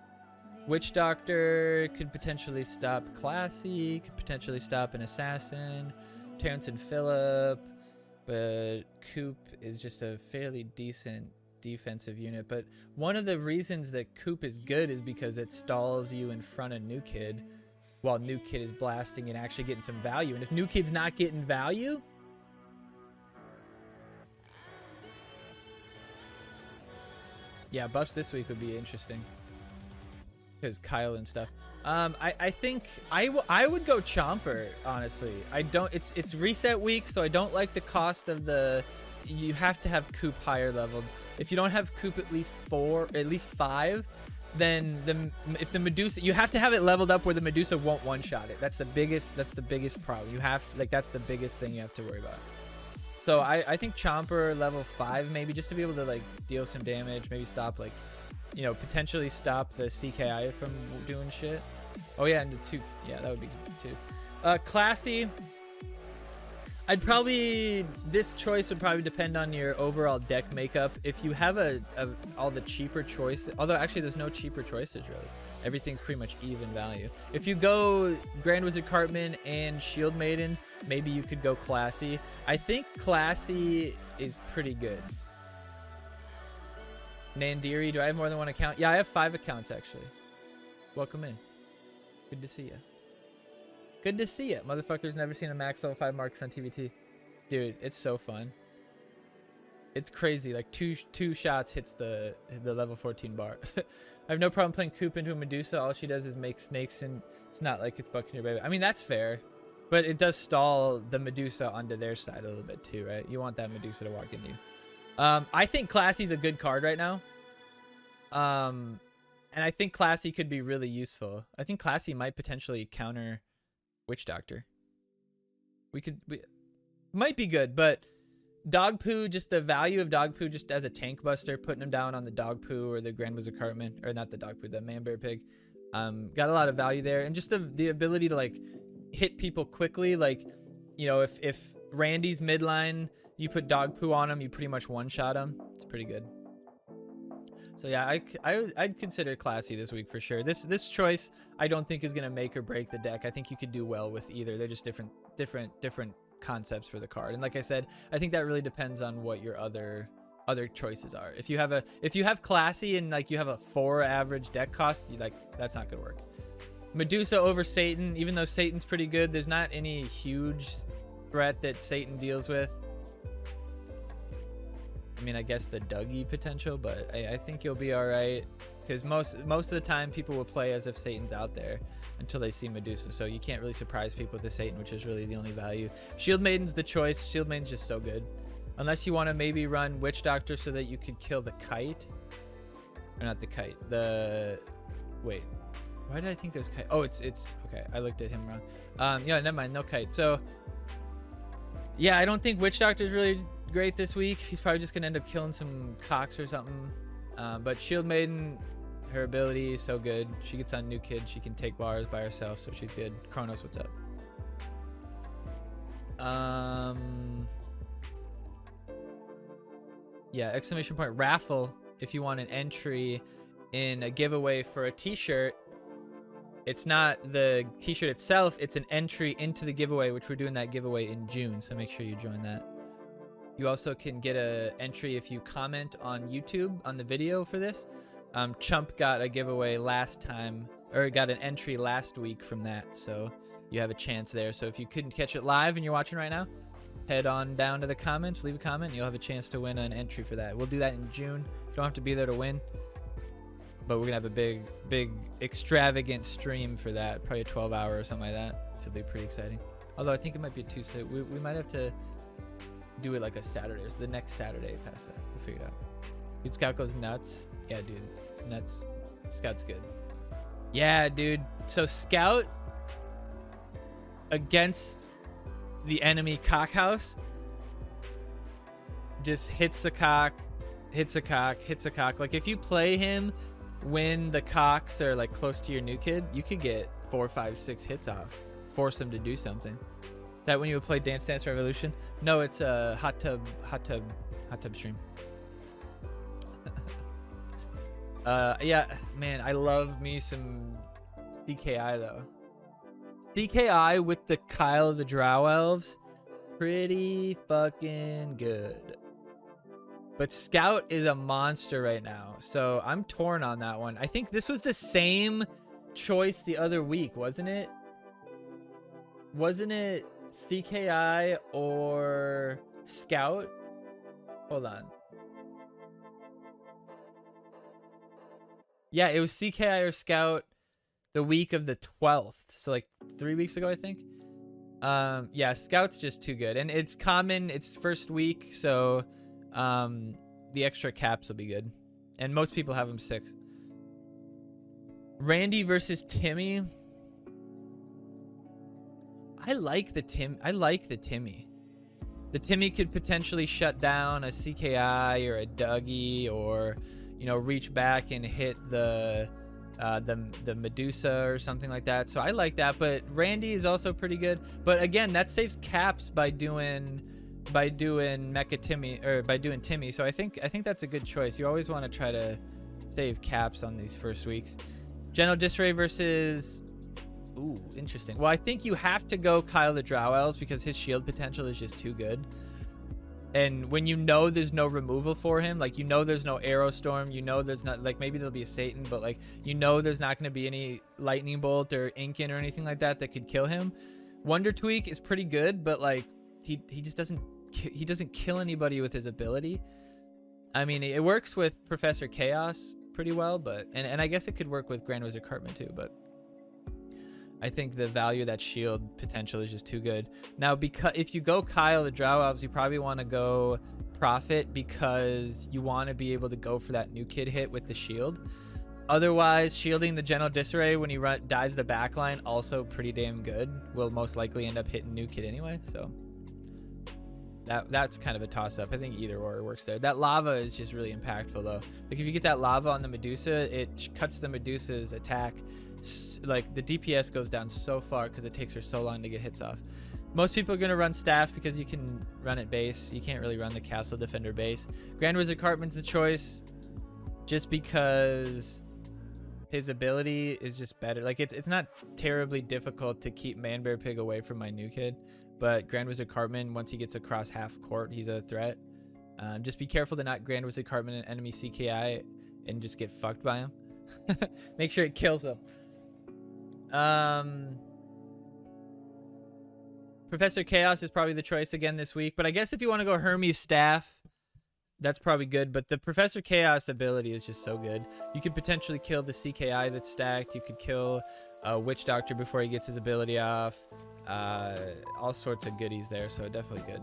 Witch Doctor could potentially stop Classy, could potentially stop an Assassin, Terrence and Phillip, but Coop is just a fairly decent defensive unit. But one of the reasons that Coop is good is because it stalls you in front of New Kid while New Kid is blasting and actually getting some value. And if New Kid's not getting value, yeah, buffs this week would be interesting. Because Kyle and stuff. I think I would go Chomper, honestly. I don't. It's reset week, so I don't like the cost of the. You have to have Coop higher leveled. If you don't have Coop at least 5, then if the Medusa, you have to have it leveled up where the Medusa won't one-shot it. That's the biggest problem. You have to, that's the biggest thing you have to worry about. So I think Chomper level 5 maybe, just to be able to like deal some damage, maybe stop like, you know, potentially stop the CKI from doing shit. Oh yeah, and the 2, yeah, that would be good too. Classy, I'd probably, this choice would probably depend on your overall deck makeup. If you have all the cheaper choices, although actually there's no cheaper choices really. Everything's pretty much even value. If you go Grand Wizard Cartman and Shield Maiden, maybe you could go Classy. I think Classy is pretty good. Nandiri, do I have more than one account? Yeah, I have 5 accounts actually. Welcome in. Good to see you. Good to see you. Motherfucker's never seen a max level 5 Marcus on TVT. Dude, it's so fun. It's crazy. Like two shots hits the level 14 bar. I have no problem playing Coop into a Medusa. All she does is make snakes, and it's not like it's bucking your baby. I mean, that's fair. But it does stall the Medusa onto their side a little bit too, right? You want that Medusa to walk into you. I think Classy's a good card right now. And I think Classy could be really useful. I think Classy might potentially counter Witch Doctor. We might be good, but Dog Poo, just the value of Dog Poo just as a tank buster, putting him down on the Dog Poo or the Grand Wizard Cartman, or not the Dog Poo, the Man Bear Pig. Got a lot of value there, and just the ability to like hit people quickly. Like, you know, if Randy's midline, you put Dog Poo on him, you pretty much one-shot him. It's pretty good. So yeah, I'd consider Classy this week for sure. This choice I don't think is gonna make or break the deck. I think you could do well with either. They're just different concepts for the card. And like I said, I think that really depends on what your other choices are. If you have Classy and like you have a 4 average deck cost, that's not gonna work. Medusa over Satan, even though Satan's pretty good, there's not any huge threat that Satan deals with. I mean, I guess the Dougie potential, but I think you'll be all right, because most of the time people will play as if Satan's out there until they see Medusa, so you can't really surprise people with the Satan, which is really the only value. Shield Maiden's the choice. Shield Maiden's just so good, unless you want to maybe run Witch Doctor so that you could kill the Kite, or not the Kite. Wait, why did I think there's Kite? Oh, it's okay. I looked at him wrong. Yeah, never mind. No Kite. So yeah, I don't think Witch Doctor's really great this week. He's probably just gonna end up killing some cocks or something. But Shield Maiden, her ability is so good. She gets on New Kid. She can take bars by herself, so she's good. Kronos, what's up? Yeah, exclamation point raffle. If you want an entry in a giveaway for a t-shirt, it's not the t-shirt itself, it's an entry into the giveaway, which we're doing that giveaway in June, so make sure you join that. You also can get an entry if you comment on YouTube on the video for this. Chump got a giveaway last time, or got an entry last week from that, so you have a chance there. So if you couldn't catch it live and you're watching right now, head on down to the comments, leave a comment, and you'll have a chance to win an entry for that. We'll do that in June. You don't have to be there to win, but we're gonna have a big extravagant stream for that, probably a 12-hour or something like that. It'll be pretty exciting. Although I think it might be a Tuesday. We might have to do it like a Saturday, or the next Saturday past that. We'll figure it out. Dude, Scout goes nuts. Yeah, dude, nuts. Scout's good. Yeah, dude. So Scout against the enemy cockhouse just hits a cock, hits a cock, hits a cock. Like if you play him when the cocks are like close to your new kid, you could get 4, 5, 6 hits off. Force him to do something. Is that when you would play Dance Dance Revolution? No, it's a hot tub stream. Yeah, man, I love me some CKI though. CKI with the Kyle of the Drow Elves, pretty fucking good. But Scout is a monster right now, so I'm torn on that one. I think this was the same choice the other week, wasn't it? Wasn't it CKI or Scout? Hold on. Yeah, it was CKI or Scout the week of the 12th. So like 3 weeks ago, I think. Yeah, Scout's just too good. And it's common. It's first week. So the extra caps will be good. And most people have them 6. Randy versus Timmy. I like the Timmy. The Timmy could potentially shut down a CKI or a Dougie, or, you know, reach back and hit the Medusa or something like that. So I like that. But Randy is also pretty good. But again, that saves caps by doing Mecha Timmy, or by doing Timmy. So I think that's a good choice. You always want to try to save caps on these first weeks. General Disarray versus... Ooh, interesting. Well, I think you have to go Kyle the Drow Elves because his shield potential is just too good. And when you know there's no removal for him, like, you know there's no Arrow Storm, you know there's not, like, maybe there'll be a Satan, but, like, you know there's not going to be any Lightning Bolt or Inkin or anything like that could kill him. Wonder Tweak is pretty good, but, like, he just doesn't kill anybody with his ability. I mean, it works with Professor Chaos pretty well, but and I guess it could work with Grand Wizard Cartman too, but I think the value of that shield potential is just too good. Now, because if you go Kyle the Drow Elves, you probably want to go Prophet because you want to be able to go for that new kid hit with the shield. Otherwise, shielding the General Disarray when he dives the backline, also pretty damn good. Will most likely end up hitting new kid anyway, so that's kind of a toss-up. I think either or works there. That lava is just really impactful though. Like if you get that lava on the Medusa, it cuts the Medusa's attack. Like the DPS goes down so far because it takes her so long to get hits off. Most people are going to run staff because you can run at base. You can't really run the Castle Defender base. Grand Wizard Cartman's the choice just because his ability is just better. Like it's not terribly difficult to keep Manbear Pig away from my new kid, but Grand Wizard Cartman, once he gets across half court, he's a threat. Just be careful to not Grand Wizard Cartman an enemy CKI and just get fucked by him. Make sure it kills him. Professor Chaos is probably the choice again this week, but I guess if you want to go Hermes Staff, that's probably good. But the Professor Chaos ability is just so good. You could potentially kill the CKI that's stacked. You could kill Witch Doctor before he gets his ability off. All sorts of goodies there, so definitely good.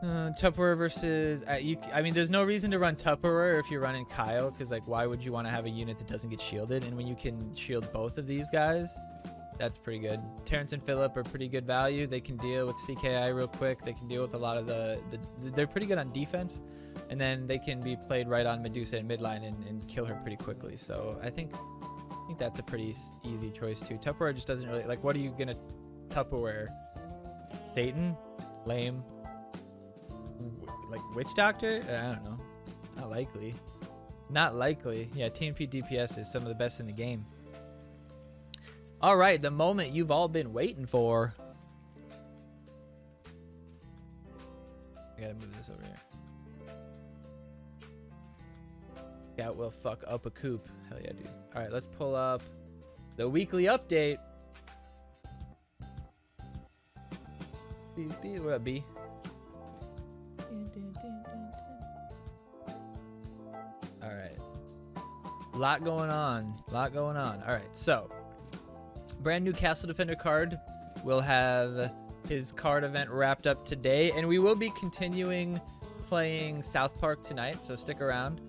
Tupperware versus... I mean, there's no reason to run Tupperware if you're running Kyle, because, like, why would you want to have a unit that doesn't get shielded? And when you can shield both of these guys, that's pretty good. Terrence and Phillip are pretty good value. They can deal with CKI real quick. They can deal with a lot of they're pretty good on defense. And then they can be played right on Medusa in midline and kill her pretty quickly. So I think that's a pretty easy choice, too. Tupperware just doesn't really... Like, what are you going to Tupperware? Satan? Lame. Like Witch Doctor? I don't know. Not likely. Not likely. Yeah, TNP DPS is some of the best in the game. All right, the moment you've all been waiting for. I gotta move this over here. Scout will fuck up a coop. Hell yeah, dude. All right, let's pull up the weekly update. What up, B? All right. Lot going on. All right, so brand new Castle Defender card. We'll have his card event wrapped up today, and we will be continuing playing South Park tonight, so stick around.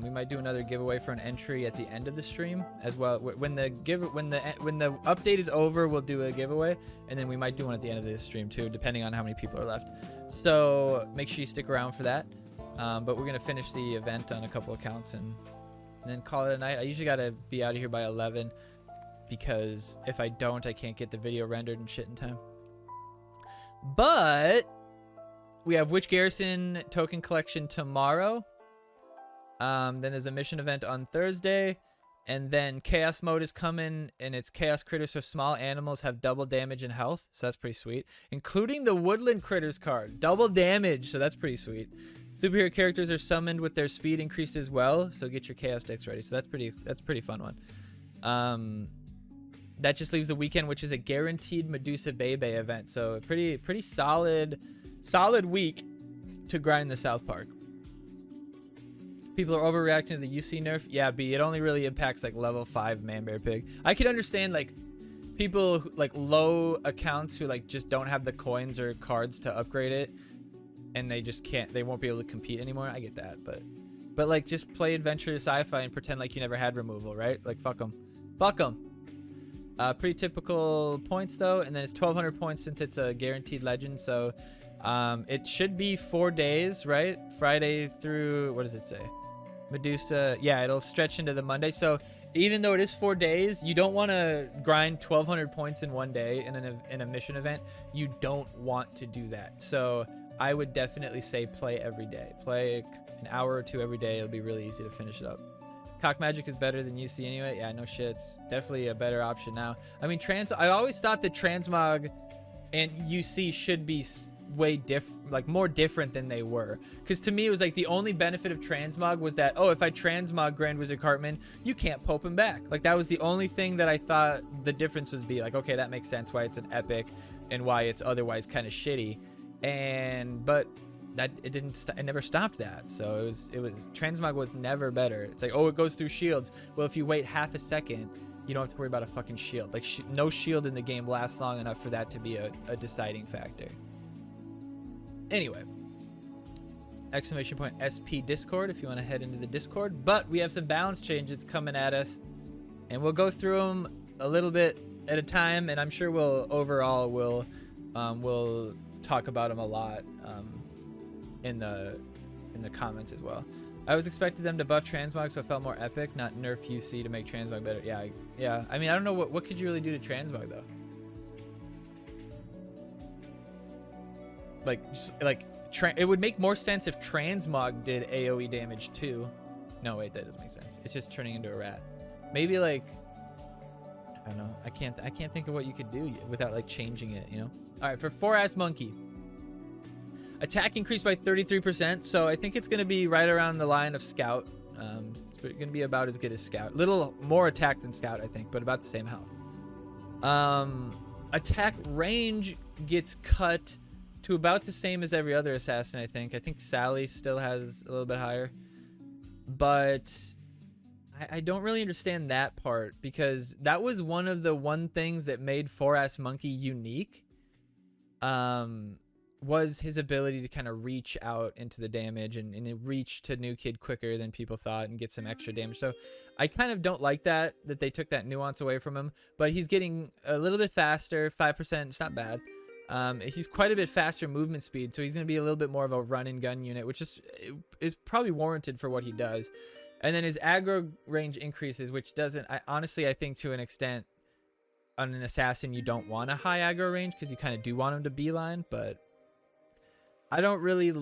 We might do another giveaway for an entry at the end of the stream as well. When the update is over, we'll do a giveaway, and then we might do one at the end of the stream too, depending on how many people are left. So make sure you stick around for that. But we're gonna finish the event on a couple accounts and then call it a night. I usually gotta be out of here by 11 because if I don't, I can't get the video rendered and shit in time. But we have Witch Garrison token collection tomorrow. Then there's a mission event on Thursday, and then Chaos mode is coming, and it's Chaos Critters, so small animals have double damage and health, so that's pretty sweet. Including the Woodland Critters card, double damage, so that's pretty sweet. Superhero characters are summoned with their speed increased as well, so get your Chaos decks ready. So that's pretty fun one. That just leaves the weekend, which is a guaranteed Medusa Bebe event, so a pretty solid week to grind the South Park. People are overreacting to the UC nerf. Yeah, B, it only really impacts like level 5 Manbear Pig. I could understand like people who, like low accounts who like just don't have the coins or cards to upgrade it, and they just can't, they won't be able to compete anymore. I get that, but like just play Adventure Sci-Fi and pretend like you never had removal, right? Like fuck them. Pretty typical points though, and then it's 1,200 points since it's a guaranteed legend, so it should be 4 days, right? Friday through, what does it say? Medusa, yeah, it'll stretch into the Monday. So even though it is 4 days, you don't want to grind 1,200 points in one day in a mission event. You don't want to do that. So I would definitely say play every day. Play an hour or two every day. It'll be really easy to finish it up. Cock Magic is better than UC anyway. Yeah, no shit. It's definitely a better option now. I mean, I always thought that Transmog and UC should be way more different than they were, because to me it was like the only benefit of Transmog was that, oh, if I Transmog Grand Wizard Cartman, you can't pope him back. Like that was the only thing that I thought the difference would be. Like, okay, that makes sense why it's an epic and why it's otherwise kind of shitty. But that it never stopped that. So it was Transmog was never better. It's like, oh, it goes through shields. Well, if you wait half a second, you don't have to worry about a fucking shield. Like no shield in the game lasts long enough for that to be a deciding factor. Anyway, exclamation point SP Discord if you want to head into the Discord. But we have some balance changes coming at us, and we'll go through them a little bit at a time, and I'm sure we'll talk about them a lot in the comments as well. I was expecting them to buff Transmog so it felt more epic, not nerf UC to make Transmog better. Yeah. I mean, I don't know what could you really do to Transmog though. It would make more sense if Transmog did AoE damage too. No, wait, that doesn't make sense. It's just turning into a rat. Maybe like, I don't know. I can't think of what you could do without like changing it, you know? All right, for 4-Ass Monkey. Attack increased by 33%, so I think it's going to be right around the line of Scout. It's going to be about as good as Scout. Little more attack than Scout, I think, but about the same health. Attack range gets cut to about the same as every other assassin, I think. I think Sally still has a little bit higher. But I don't really understand that part, because that was one of the things that made 4-Ass Monkey unique. Was his ability to kind of reach out into the damage and reach to New Kid quicker than people thought and get some extra damage. So I kind of don't like that they took that nuance away from him. But he's getting a little bit faster, 5%. It's not bad. He's quite a bit faster movement speed, so he's going to be a little bit more of a run and gun unit, which is probably warranted for what he does. And then his aggro range increases, which doesn't, I think to an extent, on an assassin, you don't want a high aggro range because you kind of do want him to beeline, but I don't really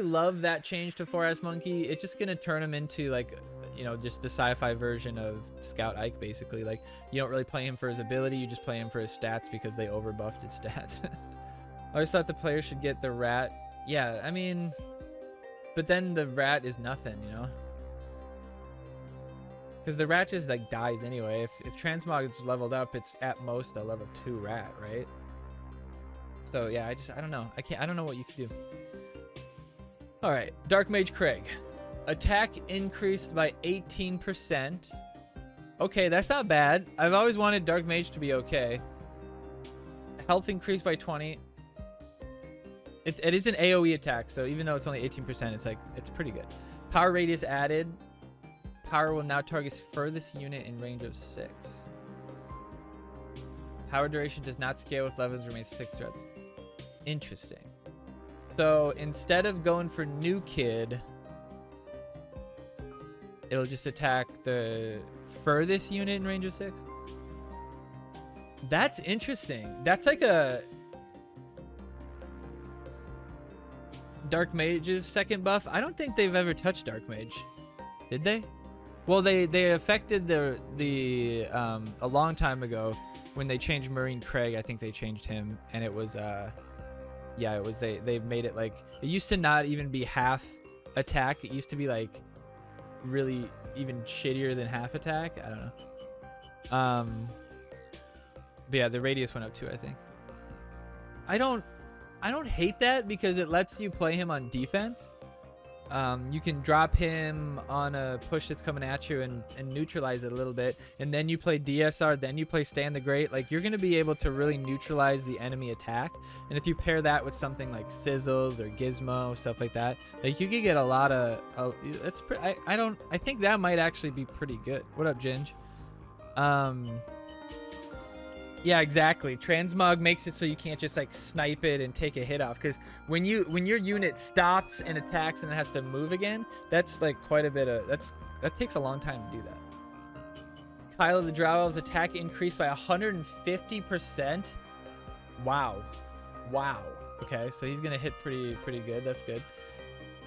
love that change to 4-Ass Monkey. It's just going to turn him into like, you know, just the sci-fi version of Scout Ike, basically. Like, you don't really play him for his ability, you just play him for his stats because they overbuffed his stats. I always thought the player should get the rat. Yeah, I mean, but then the rat is nothing, you know? Because the rat just like dies anyway. If Transmog is leveled up, it's at most a level 2 rat, right? So yeah, I don't know. I don't know what you can do. All right, Dark Mage Craig. Attack increased by 18%. Okay, that's not bad. I've always wanted Dark Mage to be okay. Health increased by 20. It is an AoE attack, so even though it's only 18%, it's pretty good. Power radius added. Power will now target furthest unit in range of 6. Power duration does not scale with levels, remains 6 threads. Interesting. So instead of going for new kid, it'll just attack the furthest unit in range of 6. That's interesting. That's like a Dark Mage's second buff. I don't think they've ever touched Dark Mage. Did they? Well, they affected the a long time ago when they changed Marine Craig. I think they changed him, and it was yeah, it was they made it like it used to not even be half attack. It used to be like really even shittier than half attack. I don't know. But yeah, the radius went up too, I think. I don't hate that because it lets you play him on defense. You can drop him on a push that's coming at you and neutralize it a little bit, and then you play DSR, then you play Stand the Great. Like, you're going to be able to really neutralize the enemy attack, and if you pair that with something like Sizzles or Gizmo, stuff like that, like, you could get a lot of I think that might actually be pretty good. What up, Ginge? Yeah, exactly. Transmog makes it so you can't just like snipe it and take a hit off, because when your unit stops and attacks and it has to move again, that's like quite a bit of that takes a long time to do that. Kyle of the Drow Elves attack increased by 150%. Wow. Okay, so he's gonna hit pretty good. That's good.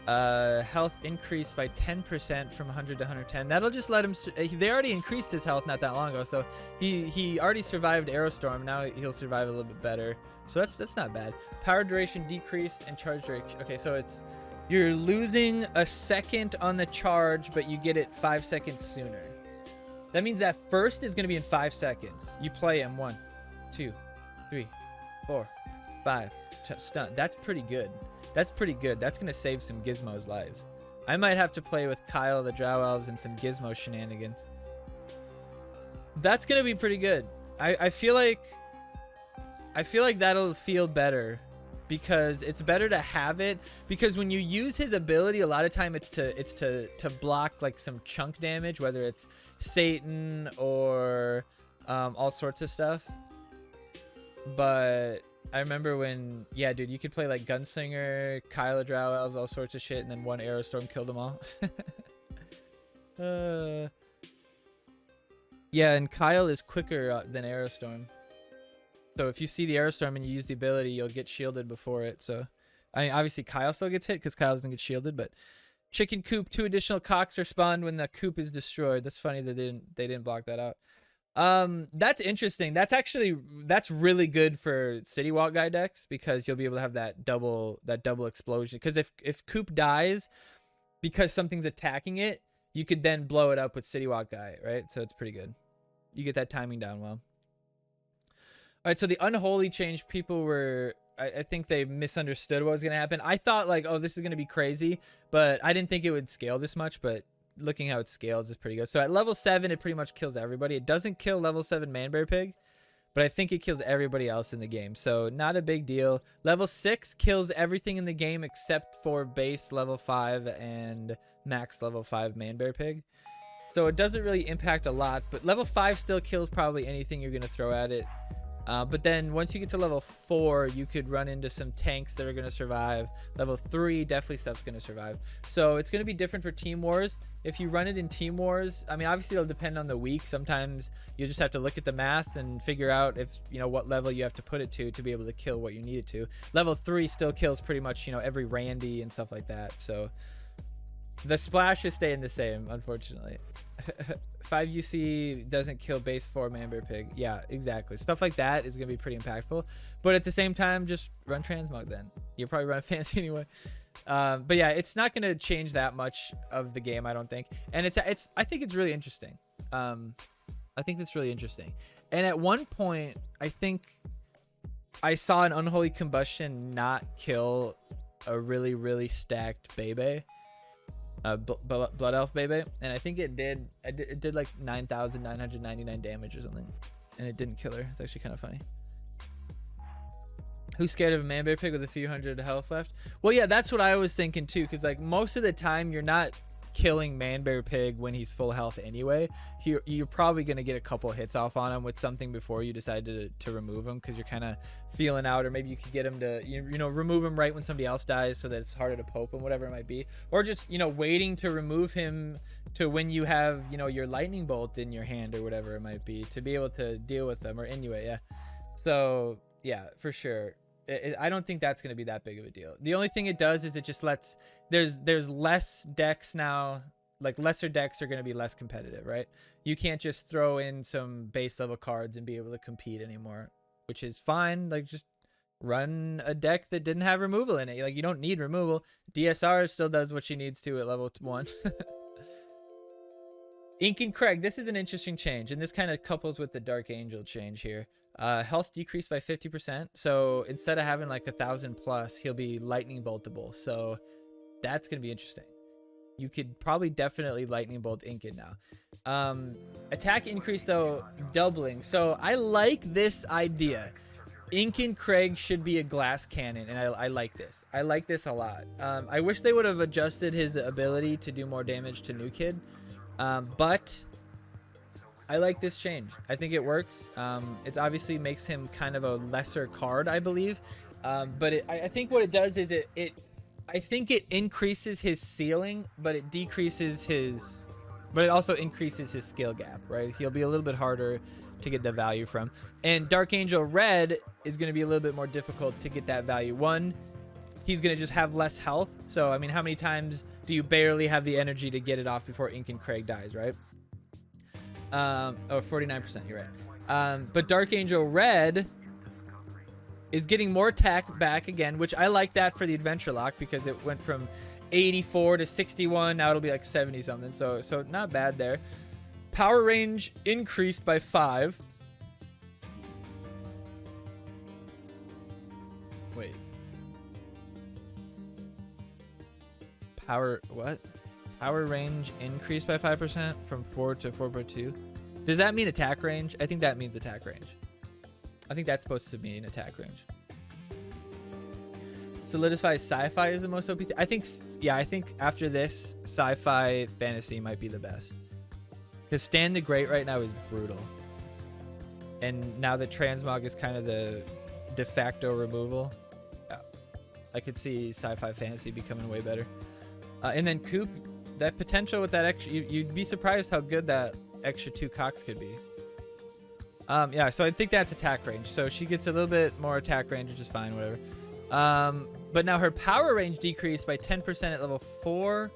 Health increased by 10% from 100 to 110. That'll just let him. They already increased his health not that long ago, so he already survived Aerostorm. Now he'll survive a little bit better. So that's not bad. Power duration decreased and charge duration. Okay, so you're losing a second on the charge, but you get it 5 seconds sooner. That means that first is gonna be in 5 seconds. You play him 1, 2, 3, 4, 5. Stun. That's pretty good. That's pretty good. That's going to save some Gizmo's lives. I might have to play with Kyle the Drow Elves and some Gizmo shenanigans. That's going to be pretty good. I feel like that'll feel better, because it's better to have it, because when you use his ability, a lot of time it's to block like some chunk damage, whether it's Satan or all sorts of stuff. But I remember when, yeah, dude, you could play like Gunslinger, Kyle Drow Elves, all sorts of shit, and then one Aerostorm killed them all. Yeah, and Kyle is quicker than Aerostorm. So if you see the Aerostorm and you use the ability, you'll get shielded before it. So, I mean, obviously Kyle still gets hit because Kyle doesn't get shielded, but Chicken Coop, 2 additional cocks are spawned when the coop is destroyed. That's funny that they didn't block that out. That's interesting. That's really good for City Walk Guy decks, because you'll be able to have that double explosion. Because if Coop dies because something's attacking it, you could then blow it up with City Walk Guy, right? So it's pretty good. You get that timing down well. All right, so the Unholy change, people were, I think they misunderstood what was going to happen. I thought like, oh, this is going to be crazy, but I didn't think it would scale this much, but looking how it scales is pretty good. So at level 7, it pretty much kills everybody. It doesn't kill level 7 Manbear Pig, but I think it kills everybody else in the game. So not a big deal. Level 6 kills everything in the game except for base level 5 and max level 5 Manbear Pig. So it doesn't really impact a lot, but level 5 still kills probably anything you're going to throw at it. But then once you get to level 4, you could run into some tanks that are going to survive. Level 3, definitely stuff's going to survive. So it's going to be different for Team Wars. If you run it in Team Wars, I mean, obviously it'll depend on the week. Sometimes you just have to look at the math and figure out if, you know, what level you have to put it to be able to kill what you need it to. Level 3 still kills pretty much, you know, every Randy and stuff like that. So the splash is staying the same, unfortunately. 5 UC doesn't kill base 4 Manbear Pig. Yeah, exactly. Stuff like that is going to be pretty impactful. But at the same time, just run Transmog then. You'll probably run Fancy anyway. But yeah, it's not going to change that much of the game, I don't think. And I think it's really interesting. I think that's really interesting. And at one point, I think I saw an Unholy Combustion not kill a really stacked Bebe, Blood Elf Bebe, and I think it did. It did like 9,999 damage or something, and it didn't kill her. It's actually kind of funny. Who's scared of a man bear pig with a few hundred health left? Well, yeah, that's what I was thinking too, because like most of the time you're not killing man bear pig when he's full health anyway. You're probably gonna get a couple hits off on him with something before you decide to remove him, because you're kind of feeling out, or maybe you could get him to you know remove him right when somebody else dies so that it's harder to poke him, whatever it might be, or just waiting to remove him to when you have your lightning bolt in your hand or whatever it might be, to be able to deal with them. Or anyway, yeah. So yeah, for sure. I don't think that's going to be that big of a deal. The only thing it does is it just lets there's less decks now. Like lesser decks are going to be less competitive, right? You can't just throw in some base level cards and be able to compete anymore, which is fine. Like just run a deck that didn't have removal in it. Like you don't need removal. DSR still does what she needs to at level 1. Ink and Craig, this is an interesting change, and this kind of couples with the Dark Angel change here. Health decreased by 50%, so instead of having like 1,000 plus, he'll be lightning boltable. So that's gonna be interesting. You could probably definitely lightning bolt Inkin now. Attack increase though, doubling. So I like this idea. Inkin Craig should be a glass cannon, and I like this. I like this a lot. I wish they would have adjusted his ability to do more damage to New Kid, but I like this change. I think it works. It obviously makes him kind of a lesser card, I believe. But I think what it does is I think it increases his ceiling, but it decreases his, but it also increases his skill gap, right? He'll be a little bit harder to get the value from. And Dark Angel Red is going to be a little bit more difficult to get that value. One, he's going to just have less health. So, I mean, how many times do you barely have the energy to get it off before Ink and Craig dies, right? 49%, you're right. But Dark Angel Red is getting more attack back again, which I like that for the Adventure Lock, because it went from 84 to 61. Now it'll be like 70 something. So not bad there. Power range increased by 5. Wait. Power range increased by 5% from 4 to 4.2. Does that mean attack range? I think that means attack range. I think that's supposed to mean attack range. Solidify sci-fi is the most OP. I think after this, sci-fi fantasy might be the best. Because Stand the Great right now is brutal. And now that Transmog is kind of the de facto removal, I could see sci-fi fantasy becoming way better. And then Coop, that potential with that extra, you'd be surprised how good that extra 2 cocks could be. Yeah, so I think that's attack range. So she gets a little bit more attack range, which is fine, whatever. But now her power range decreased by 10% at level 4.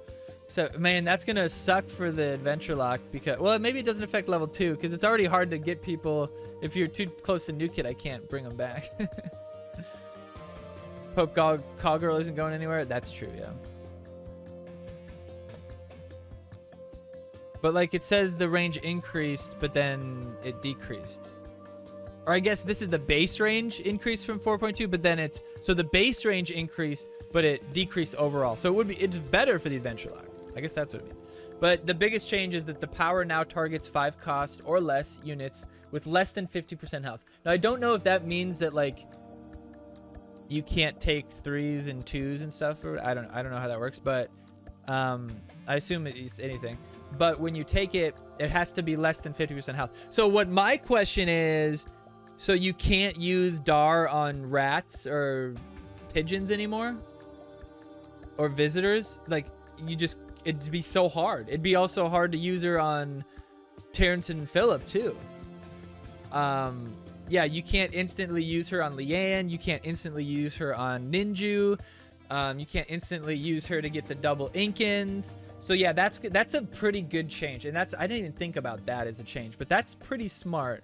So, man, that's going to suck for the Adventure Lock, because, well, maybe it doesn't affect level 2, because it's already hard to get people. If you're too close to New Kid, I can't bring them back. Pope Call Girl isn't going anywhere. That's true, yeah. But like it says the range increased, but then it decreased. Or I guess this is the base range increased from 4.2, but then it's, so the base range increased, but it decreased overall. So it's better for the Adventure Lock. I guess that's what it means. But the biggest change is that the power now targets 5 cost or less units with less than 50% health. Now I don't know if that means that like you can't take 3s and 2s and stuff, or I don't know how that works, but I assume it's anything. But when you take it, it has to be less than 50% health. So what my question is, so you can't use Dar on rats or pigeons anymore? Or visitors? Like, it'd be so hard. It'd be also hard to use her on Terrence and Phillip, too. Yeah, you can't instantly use her on Leanne. You can't instantly use her on Ninju. You can't instantly use her to get the double Inkins. So yeah, that's a pretty good change, and I didn't even think about that as a change, but that's pretty smart.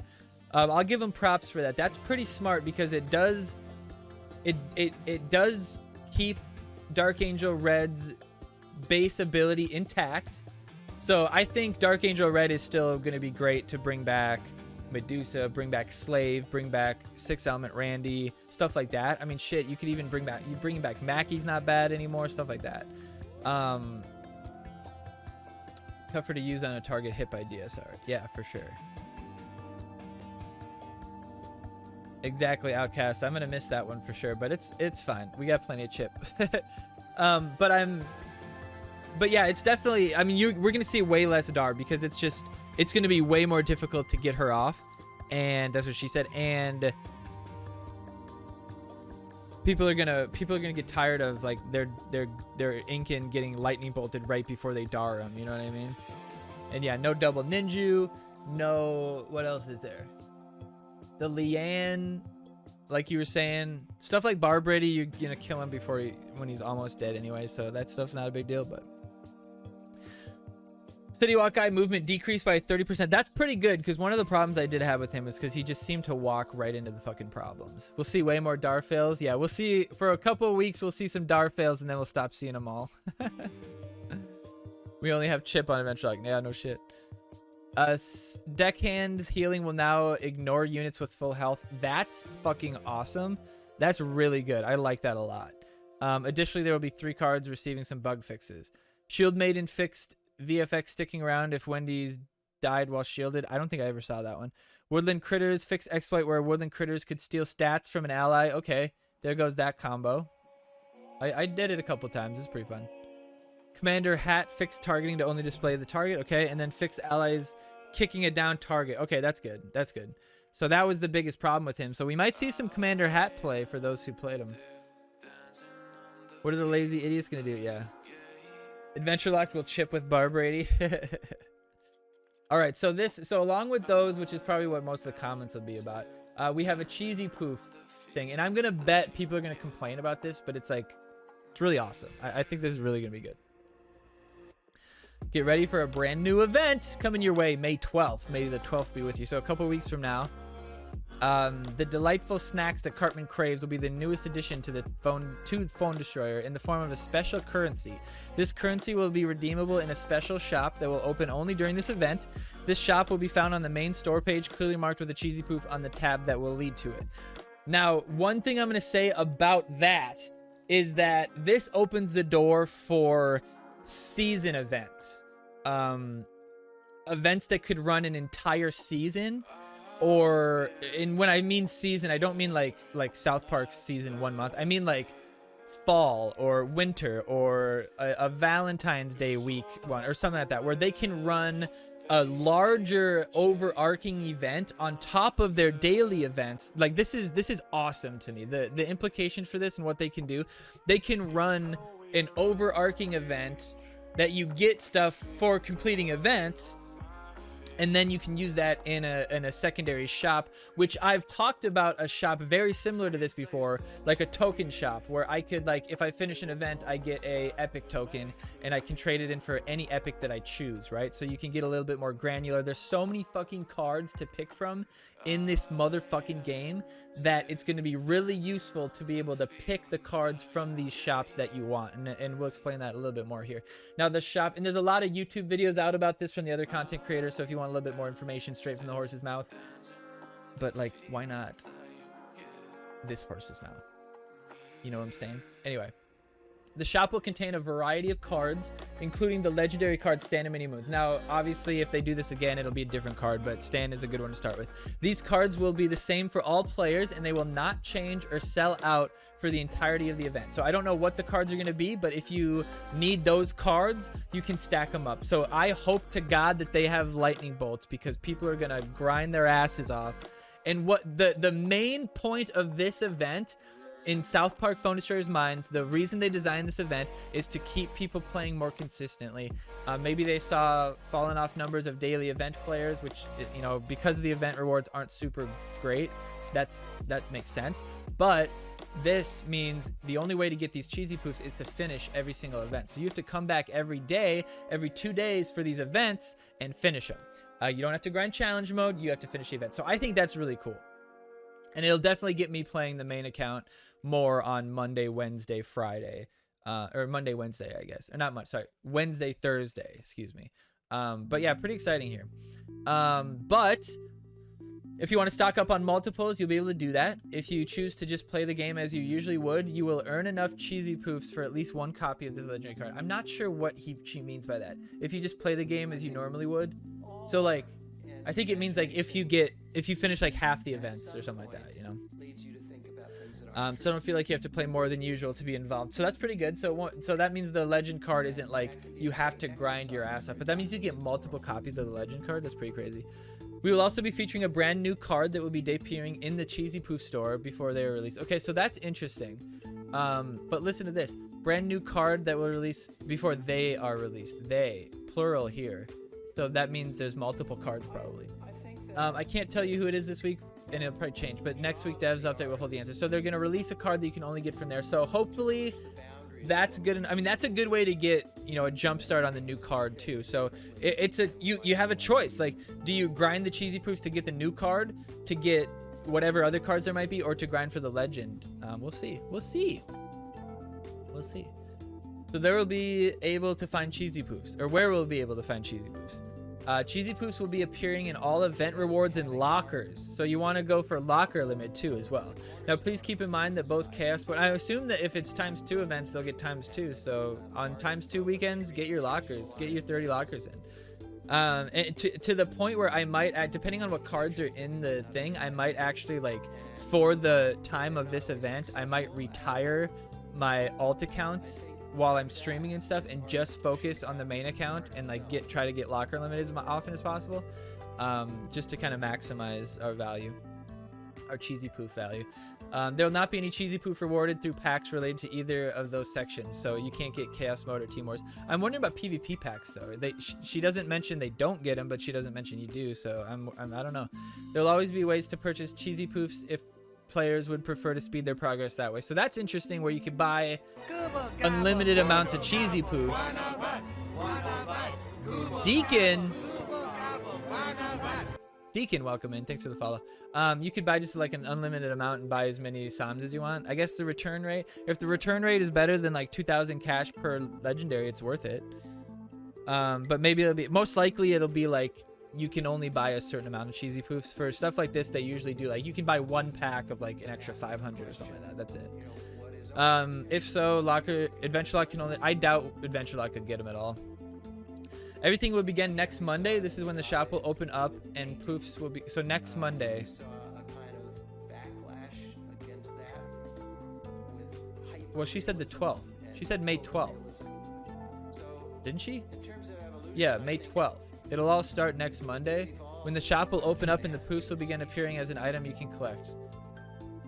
I'll give them props for that. That's pretty smart, because it does keep Dark Angel Red's base ability intact. So I think Dark Angel Red is still going to be great to bring back Medusa, bring back Slave, bring back 6-element Randy, stuff like that. I mean, shit, you could even bring back Mackey's not bad anymore, stuff like that. Tougher to use on a target hit by DSR. Yeah, for sure. Exactly, Outcast. I'm gonna miss that one for sure, but it's fine. We got plenty of chip. But yeah, it's definitely. I mean, we're gonna see way less Dar because it's gonna be way more difficult to get her off, and that's what she said. And people are gonna get tired of like their Inkin getting lightning bolted right before they Dar them. You know what I mean? And yeah, no double ninju, no. What else is there? The Leanne, like you were saying, stuff like Bar Brady, you're gonna kill him when he's almost dead anyway, so that stuff's not a big deal. But City Walk Guy movement decreased by 30%. That's pretty good, because one of the problems I did have with him is because he just seemed to walk right into the fucking problems. We'll see way more Dar fails. Yeah, we'll see for a couple of weeks. We'll see some Dar fails, and then we'll stop seeing them all. We only have chip on Adventure Lock. Yeah, no shit. Deckhand's healing will now ignore units with full health. That's fucking awesome. That's really good. I like that a lot. Additionally, there will be 3 cards receiving some bug fixes. Shield Maiden fixed VFX sticking around if Wendy died while shielded. I don't think I ever saw that one. Woodland Critters fixed exploit where Woodland Critters could steal stats from an ally. Okay, there goes that combo. I did it a couple times. It's pretty fun. Commander Hat fixed targeting to only display the target. Okay, and then fixed allies kicking a down target. Okay, that's good. That's good. So that was the biggest problem with him. So we might see some Commander Hat play for those who played him. What are the lazy idiots gonna do? Yeah. Adventure Locked will chip with Bar Brady. All right, so along with those, which is probably what most of the comments will be about, we have a Cheesy Poof thing, and I'm gonna bet people are gonna complain about this, but it's like, it's really awesome. I think this is really gonna be good. Get ready for a brand new event coming your way May 12th. May the 12th be with you. So a couple weeks from now. The delightful snacks that Cartman craves will be the newest addition to the Phone Destroyer in the form of a special currency. This currency will be redeemable in a special shop that will open only during this event. This shop will be found on the main store page, clearly marked with a Cheesy Poof on the tab that will lead to it. Now, one thing I'm going to say about that is that this opens the door for season events. Events that could run an entire season, or when I mean season, I don't mean like South Park's season 1 month. I mean like fall or winter or a Valentine's Day week one or something like that, where they can run a larger overarching event on top of their daily events. Like this is awesome to me. The implications for this and what they can do. They can run an overarching event that you get stuff for completing events, and then you can use that in a secondary shop, which I've talked about a shop very similar to this before, like a token shop, where I could, like, if I finish an event, I get a epic token, and I can trade it in for any epic that I choose, right? So you can get a little bit more granular. There's so many fucking cards to pick from in this motherfucking game that it's going to be really useful to be able to pick the cards from these shops that you want, and we'll explain that a little bit more here. Now the shop, and there's a lot of YouTube videos out about this from the other content creators, so if you want a little bit more information straight from the horse's mouth, but like, why not this horse's mouth? You know what I'm saying? Anyway, the shop will contain a variety of cards, including the legendary card Stan and Mini Moons. Now, obviously, if they do this again, it'll be a different card, but Stan is a good one to start with. These cards will be the same for all players, and they will not change or sell out for the entirety of the event. So I don't know what the cards are going to be, but if you need those cards, you can stack them up. So I hope to God that they have lightning bolts, because people are going to grind their asses off. And what the main point of this event, in South Park Phone Destroyers' minds, the reason they designed this event is to keep people playing more consistently. Maybe they saw fallen off numbers of daily event players, which, you know, because of the event rewards aren't super great. That makes sense. But this means the only way to get these Cheesy Poofs is to finish every single event. So you have to come back every day, every 2 days for these events and finish them. You don't have to grind challenge mode. You have to finish the event. So I think that's really cool. And it'll definitely get me playing the main account more on Monday, Wednesday, Friday, or Monday, Wednesday, I guess, or not much. Sorry, Wednesday, Thursday, excuse me. But yeah, pretty exciting here. But If you want to stock up on multiples, you'll be able to do that. If you choose to just play the game as you usually would, you will earn enough Cheesy Poofs for at least one copy of this legendary card. I'm not sure what she means by that. If you just play the game as you normally would. So like, I think it means like if you finish like half the events or something like that, you know. So I don't feel like you have to play more than usual to be involved. So that's pretty good. So that means the legend card isn't like you have to grind your ass up, but that means you get multiple copies of the legend card. That's pretty crazy. We will also be featuring a brand new card that will be debuting in the Cheesy Poof store before they are released. Okay, so that's interesting. But listen to this. Brand new card that will release before they are released. They, plural here. So that means there's multiple cards probably. I can't tell you who it is this week, and it'll probably change. But next week, Devs Update will hold the answer. So they're going to release a card that you can only get from there. So hopefully that's good. I mean, that's a good way to get, you know, a jump start on the new card too. So you have a choice. Like, do you grind the Cheesy Poofs to get the new card, to get whatever other cards there might be, or to grind for the legend? We'll see. So there will be able to find Cheesy Poofs, or where we'll be able to find Cheesy Poofs. Cheesy Poofs will be appearing in all event rewards and lockers. So you want to go for locker limit too as well. Now please keep in mind that both Chaos, but I assume that if it's ×2 events, they'll get ×2. So on ×2 weekends, get your lockers, get your 30 lockers in. And to the point where I might, depending on what cards are in the thing, I might actually, like, for the time of this event, I might retire my alt accounts while I'm streaming and stuff, and just focus on the main account and like try to get locker limited as often as possible, just to kind of maximize our value, our Cheesy Poof value. There will not be any Cheesy Poof rewarded through packs related to either of those sections, so you can't get Chaos Mode or Team Wars. I'm wondering about PvP packs though. She doesn't mention they don't get them, but she doesn't mention you do, so I don't know. There will always be ways to purchase Cheesy Poofs if players would prefer to speed their progress that way. So that's interesting, where you could buy unlimited amounts of Cheesy Poofs. Deacon, welcome in. Thanks for the follow. You could buy just like an unlimited amount and buy as many Psalms as you want. I guess the return rate, if the return rate is better than like 2,000 cash per legendary, it's worth it. But maybe most likely it'll be like you can only buy a certain amount of Cheesy Poofs. For stuff like this, they usually do like you can buy one pack of like an extra 500 or something like that. That's it. If so, Adventure Lock can only, I doubt Adventure Lock could get them at all. Everything will begin next Monday. This is when the shop will open up and Poofs will be, so next Monday. Well, she said the 12th. She said May 12th. Didn't she? Yeah, May 12th. It'll all start next Monday, when the shop will open up and the Poofs will begin appearing as an item you can collect.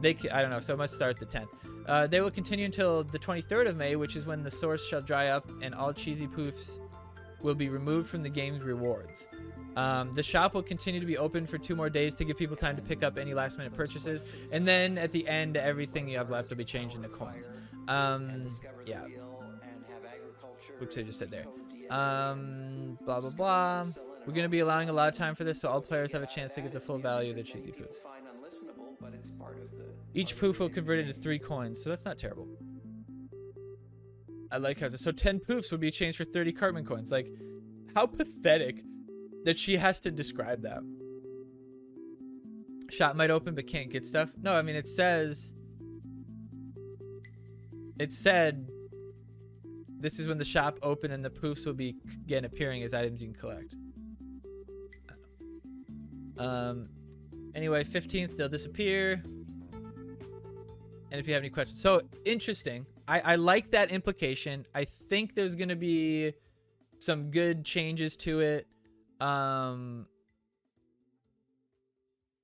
I don't know, so it must start the 10th. They will continue until the 23rd of May, which is when the source shall dry up and all Cheesy Poofs will be removed from the game's rewards. The shop will continue to be open for 2 more days to give people time to pick up any last minute purchases. And then at the end, everything you have left will be changed into coins. Yeah. Which I just said there. Blah, blah, blah. We're going to be allowing a lot of time for this, so all players have a chance to get the full value of their Cheesy Poofs. Each Poof will convert into 3 coins, so that's not terrible. I like how this. So 10 Poofs would be changed for 30 Cartman coins. Like, how pathetic that she has to describe that. Shop might open but can't get stuff. No, I mean, it said this is when the shop open and the Poofs will be again appearing as items you can collect. Anyway, 15th they'll disappear. And if you have any questions, so interesting. I like that implication. I think there's gonna be some good changes to it. I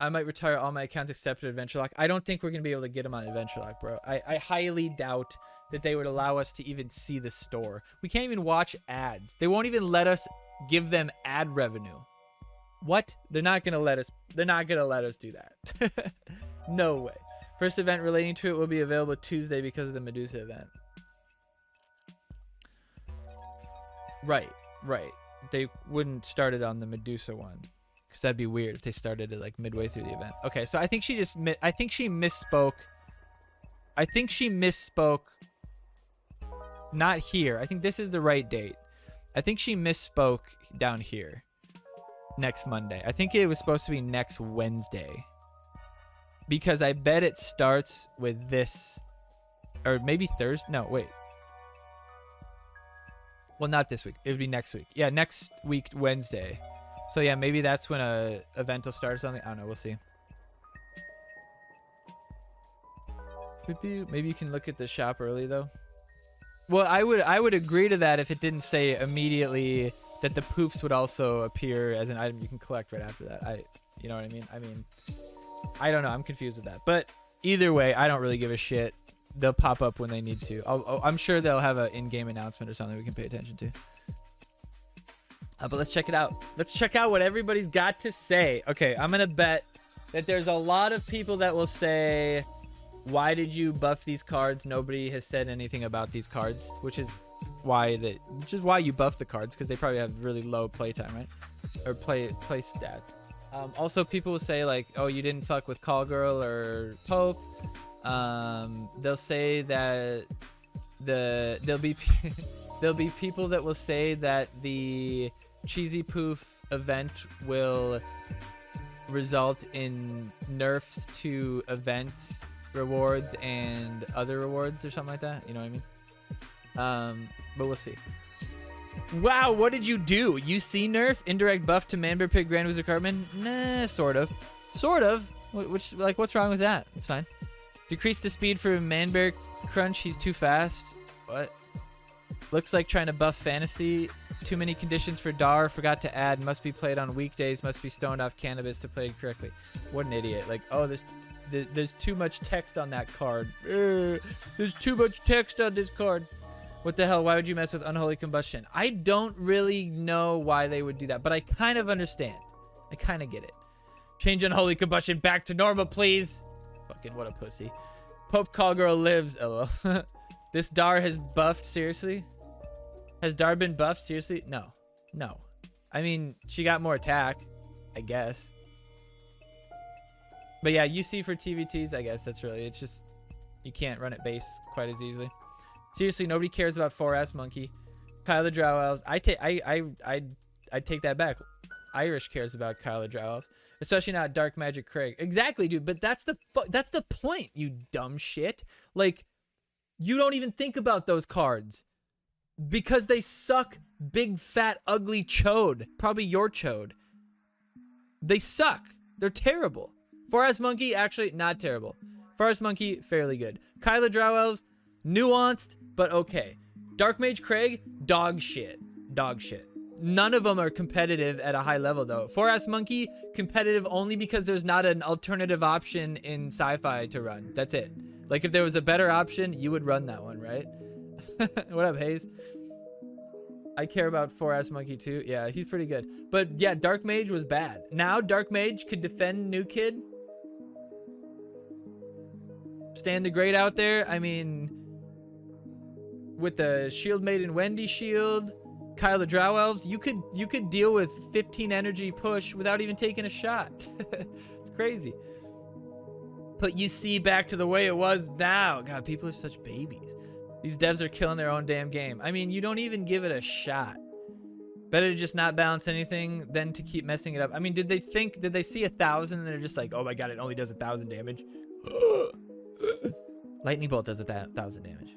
might retire all my accounts except for Adventure Lock. I don't think we're gonna be able to get them on Adventure Lock, bro. I highly doubt that they would allow us to even see the store. We can't even watch ads. They won't even let us give them ad revenue. What? They're not gonna let us do that. No way. First event relating to it will be available Tuesday because of the Medusa event. Right. They wouldn't start it on the Medusa one, because that'd be weird if they started it like midway through the event. Okay, so I think she misspoke. Not here. I think this is the right date. I think she misspoke down here. next Monday. I think it was supposed to be next Wednesday. Because I bet it starts with this, or maybe Thursday. No, wait. Well, not this week. It would be next week. Yeah, next week, Wednesday. So yeah, maybe that's when a event will start or something. I don't know. We'll see. Maybe you can look at the shop early though. Well, I would agree to that if it didn't say immediately that the poofs would also appear as an item you can collect right after that. You know what I mean? I don't know. I'm confused with that. But either way, I don't really give a shit. They'll pop up when they need to. I'm sure they'll have an in-game announcement or something we can pay attention to. But let's check it out. Let's check out what everybody's got to say. Okay, I'm going to bet that there's a lot of people that will say, why did you buff these cards? Nobody has said anything about these cards, which is why you buff the cards, because they probably have really low playtime, right? Or play stats. Also, people will say like, "Oh, you didn't fuck with Call Girl or Pope." They'll say that there'll be people that will say that the Cheesy Poof event will result in nerfs to event rewards and other rewards or something like that. You know what I mean? But we'll see. Wow, what did you do? UC nerf? Indirect buff to Manbear Pig Grand Wizard Cartman? Nah, sort of. Sort of? What's wrong with that? It's fine. Decrease the speed for Manbear Crunch. He's too fast. What? Looks like trying to buff Fantasy. Too many conditions for Dar. Forgot to add. Must be played on weekdays. Must be stoned off cannabis to play it correctly. What an idiot. Like, oh, there's too much text on that card. There's too much text on this card. What the hell? Why would you mess with Unholy Combustion? I don't really know why they would do that, but I kind of understand. I kind of get it. Change Unholy Combustion back to normal, please. Fucking what a pussy. Pope Call Girl lives. LOL. This Dar has buffed, seriously? Has Dar been buffed, seriously? No. No. I mean, she got more attack, I guess. But yeah, UC for TVTs, I guess that's really, it's just, you can't run it base quite as easily. Seriously, nobody cares about 4S Monkey. Kyle the Drow Elves. I take that back. Irish cares about Kyle the Drow Elves, especially not Dark Magic Craig. Exactly, dude. But that's the point, you dumb shit. Like, you don't even think about those cards because they suck. Big fat ugly chode. Probably your chode. They suck. They're terrible. 4S Monkey, actually not terrible. 4S Monkey, fairly good. Kyle the Drow Elves, nuanced, but okay. Dark Mage Craig, dog shit. Dog shit. None of them are competitive at a high level, though. 4S Monkey, competitive only because there's not an alternative option in sci-fi to run. That's it. Like, if there was a better option, you would run that one, right? What up, Hayes? I care about 4S Monkey, too. Yeah, he's pretty good. But, yeah, Dark Mage was bad. Now, Dark Mage could defend New Kid. Stand the Great out there. I mean, with the Shield Maiden Wendy shield, Kyle the Drow Elves, you could deal with 15 energy push without even taking a shot. It's crazy. Put UC back to the way it was now. God, people are such babies. These devs are killing their own damn game. I mean, you don't even give it a shot. Better to just not balance anything than to keep messing it up. I mean, did they see 1,000 and they're just like, oh my god, it only does 1,000 damage? Lightning Bolt does 1,000 damage.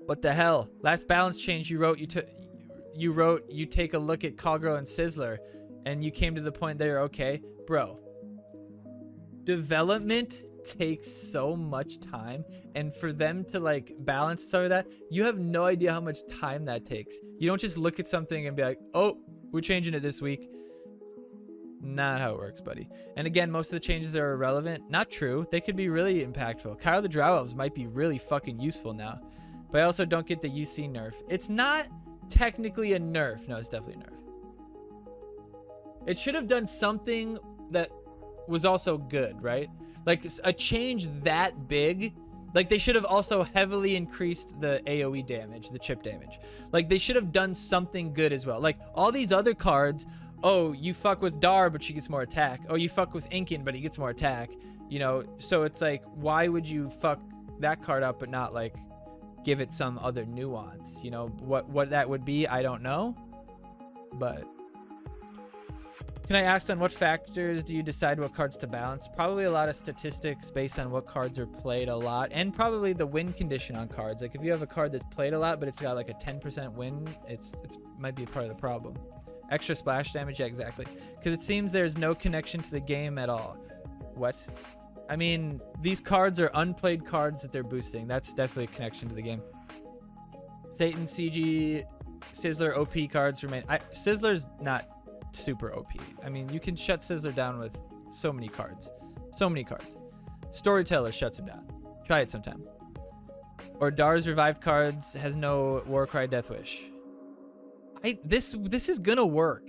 What the hell? Last balance change you wrote you take a look at Callgirl and Sizzler and you came to the point that you're okay. Bro, development takes so much time, and for them to like balance some of that, you have no idea how much time that takes. You don't just look at something and be like, oh, we're changing it this week. Not how it works, buddy. And again, most of the changes are irrelevant. Not true. They could be really impactful. Kyle the Drow Elves might be really fucking useful now. But I also don't get the UC nerf. It's not technically a nerf. No, it's definitely a nerf. It should have done something that was also good, right? Like a change that big. Like they should have also heavily increased the AoE damage, the chip damage. Like they should have done something good as well. Like all these other cards, oh, you fuck with Dar, but she gets more attack. Oh, you fuck with Inkin, but he gets more attack. You know, so it's like, why would you fuck that card up but not like give it some other nuance? You know, what that would be, I don't know. But can I ask, on what factors do you decide what cards to balance? Probably a lot of statistics based on what cards are played a lot, and probably the win condition on cards. Like if you have a card that's played a lot but it's got like a 10% win, it's might be part of the problem. Extra splash damage, yeah, exactly. Because it seems there's no connection to the game at all. What? I mean, these cards are unplayed cards that they're boosting. That's definitely a connection to the game. Satan, CG, Sizzler, OP cards remain. Sizzler's not super OP. I mean, you can shut Sizzler down with so many cards. So many cards. Storyteller shuts him down. Try it sometime. Or Dar's revived cards has no Warcry Death Wish. This is gonna work.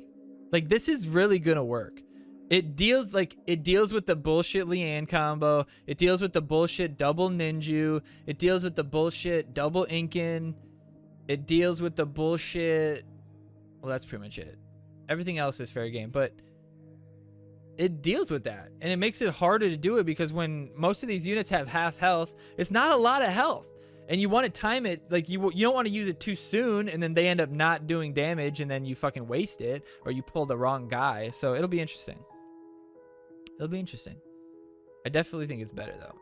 Like, this is really gonna work. It deals with the bullshit Lian combo. It deals with the bullshit double Ninju. It deals with the bullshit double Inkin. It deals with the bullshit. Well, that's pretty much it. Everything else is fair game, but it deals with that, and it makes it harder to do it because when most of these units have half health, it's not a lot of health, and you want to time it. Like you don't want to use it too soon, and then they end up not doing damage, and then you fucking waste it, or you pull the wrong guy. So it'll be interesting. It'll be interesting. I definitely think it's better though.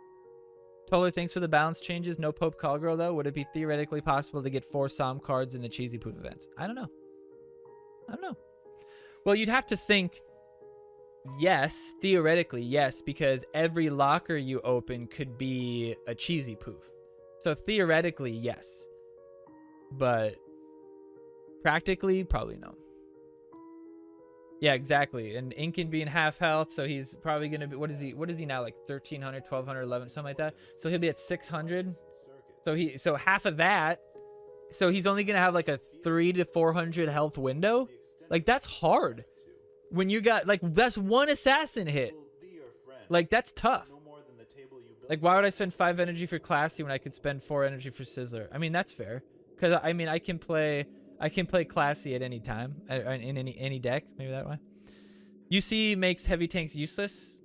Toller, thanks for the balance changes. No Pope Call Girl though. Would it be theoretically possible to get 4 Psalm cards in the Cheesy Poof events? I don't know. Well, you'd have to think, yes, theoretically, yes, because every locker you open could be a Cheesy Poof. So theoretically, yes. But practically, probably no. Yeah, exactly. And Inkin being half health, so he's probably going to be, what is he now, like 1,300, 1,200, 11, something like that? So he'll be at 600. So half of that, so he's only going to have like a 300 to 400 health window? Like, that's hard. When you got, like, that's one assassin hit. Like, that's tough. Like, why would I spend 5 energy for Classy when I could spend 4 energy for Sizzler? I mean, that's fair. Because, I mean, I can play Classy at any time. In any deck. Maybe that way. UC makes heavy tanks useless.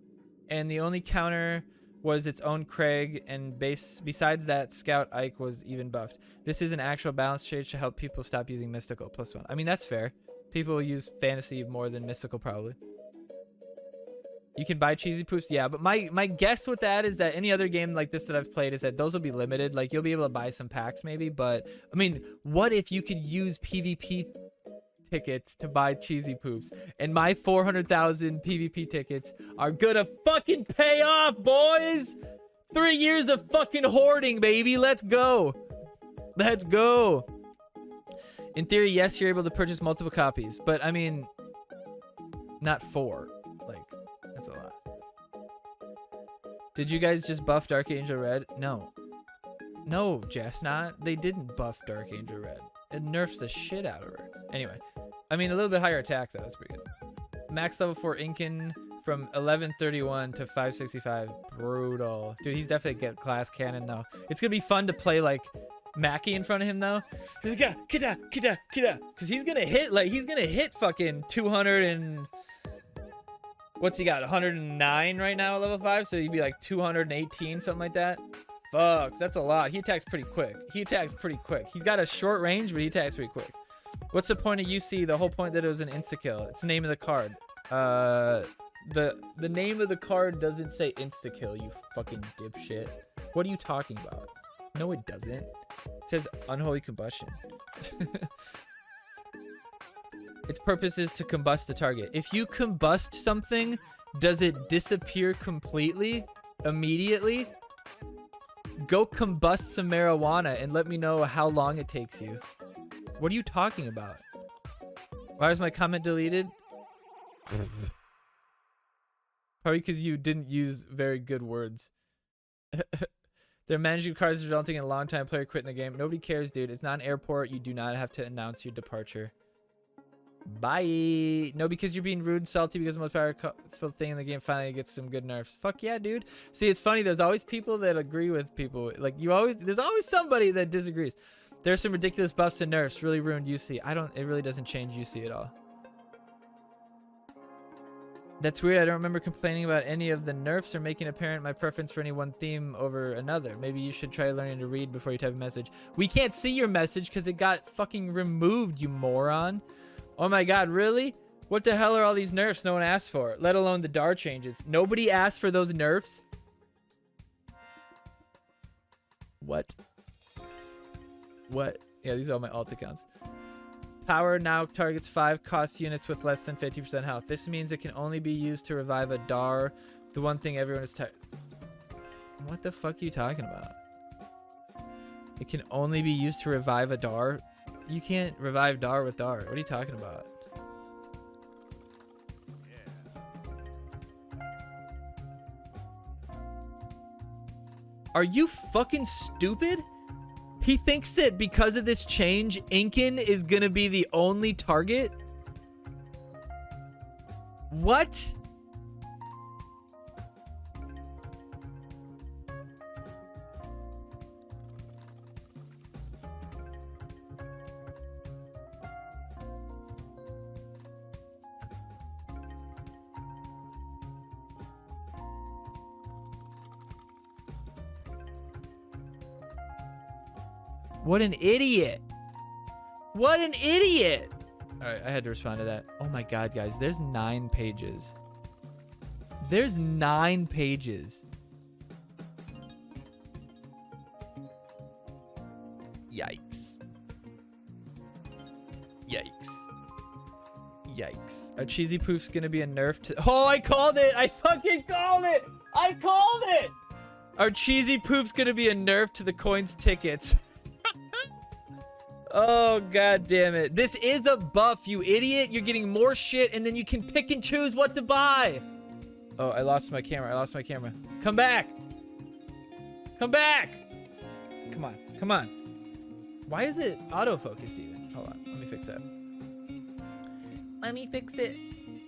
And the only counter was its own Craig. And besides that, Scout Ike was even buffed. This is an actual balance change to help people stop using Mystical +1. I mean, that's fair. People use Fantasy more than Mystical, probably. You can buy Cheesy Poofs, yeah, but my guess with that is that any other game like this that I've played is that those will be limited. Like, you'll be able to buy some packs maybe, but, I mean, what if you could use PvP tickets to buy Cheesy Poofs? And my 400,000 PvP tickets are gonna fucking pay off, boys! 3 years of fucking hoarding, baby! Let's go! Let's go! In theory, yes, you're able to purchase multiple copies, but I mean, not 4. Like, that's a lot. Did you guys just buff Dark Angel Red? No. No, Jess, not. They didn't buff Dark Angel Red. It nerfs the shit out of her. Anyway, I mean, a little bit higher attack, though. That's pretty good. Max level 4 Inkin from 1131 to 565. Brutal. Dude, he's definitely get class cannon, though. It's going to be fun to play, like, Mackie in front of him though, because he's gonna hit fucking 200 and what's he got, 109 right now at level 5, so he'd be like 218, something like that. Fuck, that's a lot. He attacks pretty quick. He's got a short range, but he attacks pretty quick. What's the point of UC? The whole point that it was an insta kill. It's the name of the card. The name of the card doesn't say insta kill, you fucking dipshit. What are you talking about? No, it doesn't. It says unholy combustion. Its purpose is to combust the target. If you combust something, does it disappear completely? Immediately? Go combust some marijuana and let me know how long it takes you. What are you talking about? Why was my comment deleted? Probably because you didn't use very good words. They're managing cards resulting in a long time player quitting the game. Nobody cares, dude. It's not an airport. You do not have to announce your departure. Bye. No, because you're being rude and salty because the most powerful thing in the game finally gets some good nerfs. Fuck yeah, dude. See, it's funny. There's always people that agree with people. Like, there's always somebody that disagrees. There's some ridiculous buffs and nerfs. Really ruined UC. It really doesn't change UC at all. That's weird. I don't remember complaining about any of the nerfs or making apparent my preference for any one theme over another. Maybe you should try learning to read before you type a message. We can't see your message because it got fucking removed, you moron. Oh my god, really? What the hell are all these nerfs no one asked for? Let alone the DAR changes. Nobody asked for those nerfs? What? What? Yeah, these are all my alt accounts. Power now targets 5 cost units with less than 50% health. This means it can only be used to revive a DAR. The one thing everyone is tired. What the fuck are you talking about? It can only be used to revive a DAR? You can't revive DAR with DAR. What are you talking about? Are you fucking stupid? He thinks that because of this change, Inkin is gonna be the only target? What? What an idiot. What an idiot. All right, I had to respond to that. Oh my God, guys, there's 9 pages. There's 9 pages. Yikes. Yikes. Yikes. Our Cheesy Poof's gonna be a nerf to... Oh, I called it. I fucking called it. I called it. Our Cheesy Poof's gonna be a nerf to the coins tickets. Oh, God damn it. This is a buff, you idiot. You're getting more shit, and then you can pick and choose what to buy. Oh, I lost my camera. I lost my camera. Come back. Come back. Come on. Come on. Why is it autofocus even? Hold on. Let me fix that. Let me fix it.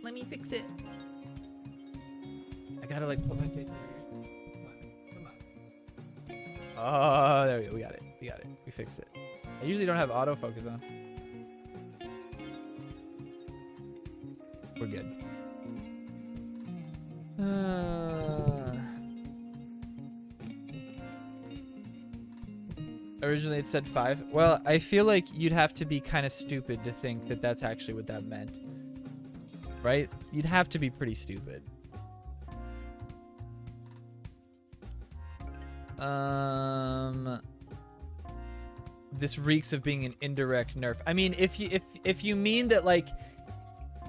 Let me fix it. I gotta, like, put my face over here. Come on. Come on. Oh, there we go. We got it. We got it. We fixed it. I usually don't have autofocus on. We're good. Originally it said 5. Well, I feel like you'd have to be kind of stupid to think that that's actually what that meant. Right? You'd have to be pretty stupid. This reeks of being an indirect nerf. I mean, if you mean that, like,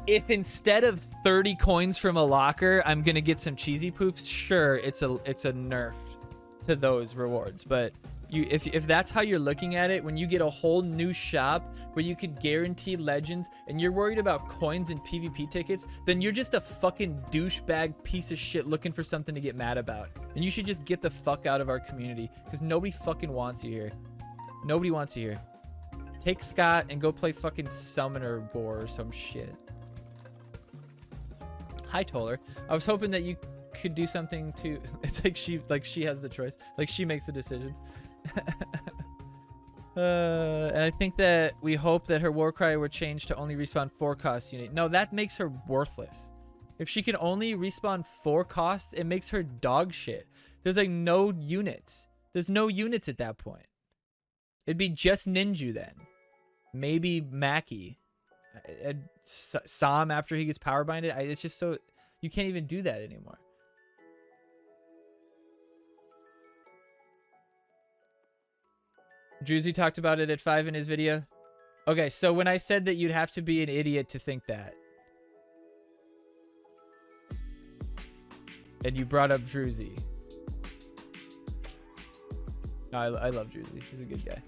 if instead of 30 coins from a locker, I'm gonna get some Cheesy Poofs, sure, it's a nerf to those rewards. But if that's how you're looking at it, when you get a whole new shop where you could guarantee legends and you're worried about coins and PvP tickets, then you're just a fucking douchebag piece of shit looking for something to get mad about. And you should just get the fuck out of our community, because nobody fucking wants you here. Nobody wants you here. Take Scott and go play fucking Summoner Boar or some shit. Hi, Toller. I was hoping that you could do something to... It's like she has the choice. Like she makes the decisions. And I think that we hope that her Warcry were changed to only respawn 4 cost unit. No, that makes her worthless. If she can only respawn 4 costs, it makes her dog shit. There's like no units. There's no units at that point. It'd be just Ninju then. Maybe Mackie. Sam after he gets power binded. It's just so... You can't even do that anymore. Druzy talked about it at 5 in his video. Okay, so when I said that you'd have to be an idiot to think that. And you brought up Druzy. No, I love Druzy. He's a good guy.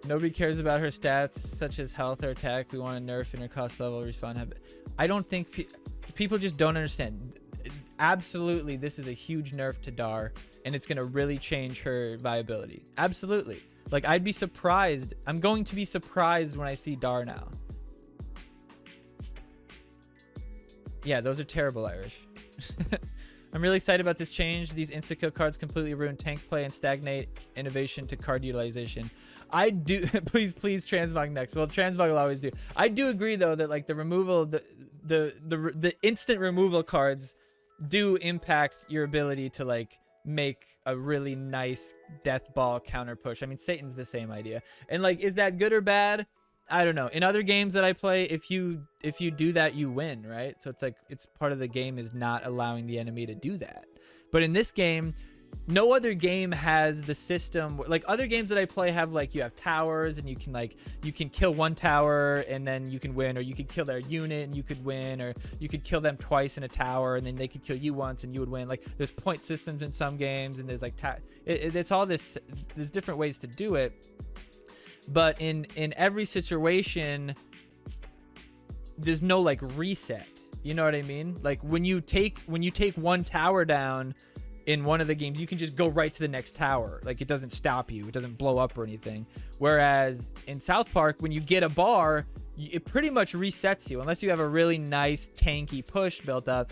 Nobody cares about her stats, such as health or attack. We want to nerf in her cost level, respawn habit. I don't think... people just don't understand. Absolutely, this is a huge nerf to Dar, and it's going to really change her viability. Absolutely. Like, I'd be surprised. I'm going to be surprised when I see Dar now. Yeah, those are terrible, Irish. I'm really excited about this change. These insta-kill cards completely ruin tank play and stagnate innovation to card utilization. I do... please, transmog next. Well, transmog will always do. I do agree, though, that, like, the removal... The instant removal cards do impact your ability to, like, make a really nice death ball counter push. I mean, Satan's the same idea. And, like, is that good or bad? I don't know. In other games that I play, if you do that, you win, right? So it's like it's part of the game is not allowing the enemy to do that. But in this game, no other game has the system. Like other games that I play have like you have towers and you can kill one tower and then you can win, or you could kill their unit and you could win, or you could kill them twice in a tower and then they could kill you once and you would win. Like there's point systems in some games and there's like it's all this. There's different ways to do it. But in every situation, there's no like reset. You know what I mean? Like when you take one tower down in one of the games, you can just go right to the next tower. Like it doesn't stop you. It doesn't blow up or anything. Whereas in South Park, when you get a bar, it pretty much resets you unless you have a really nice tanky push built up.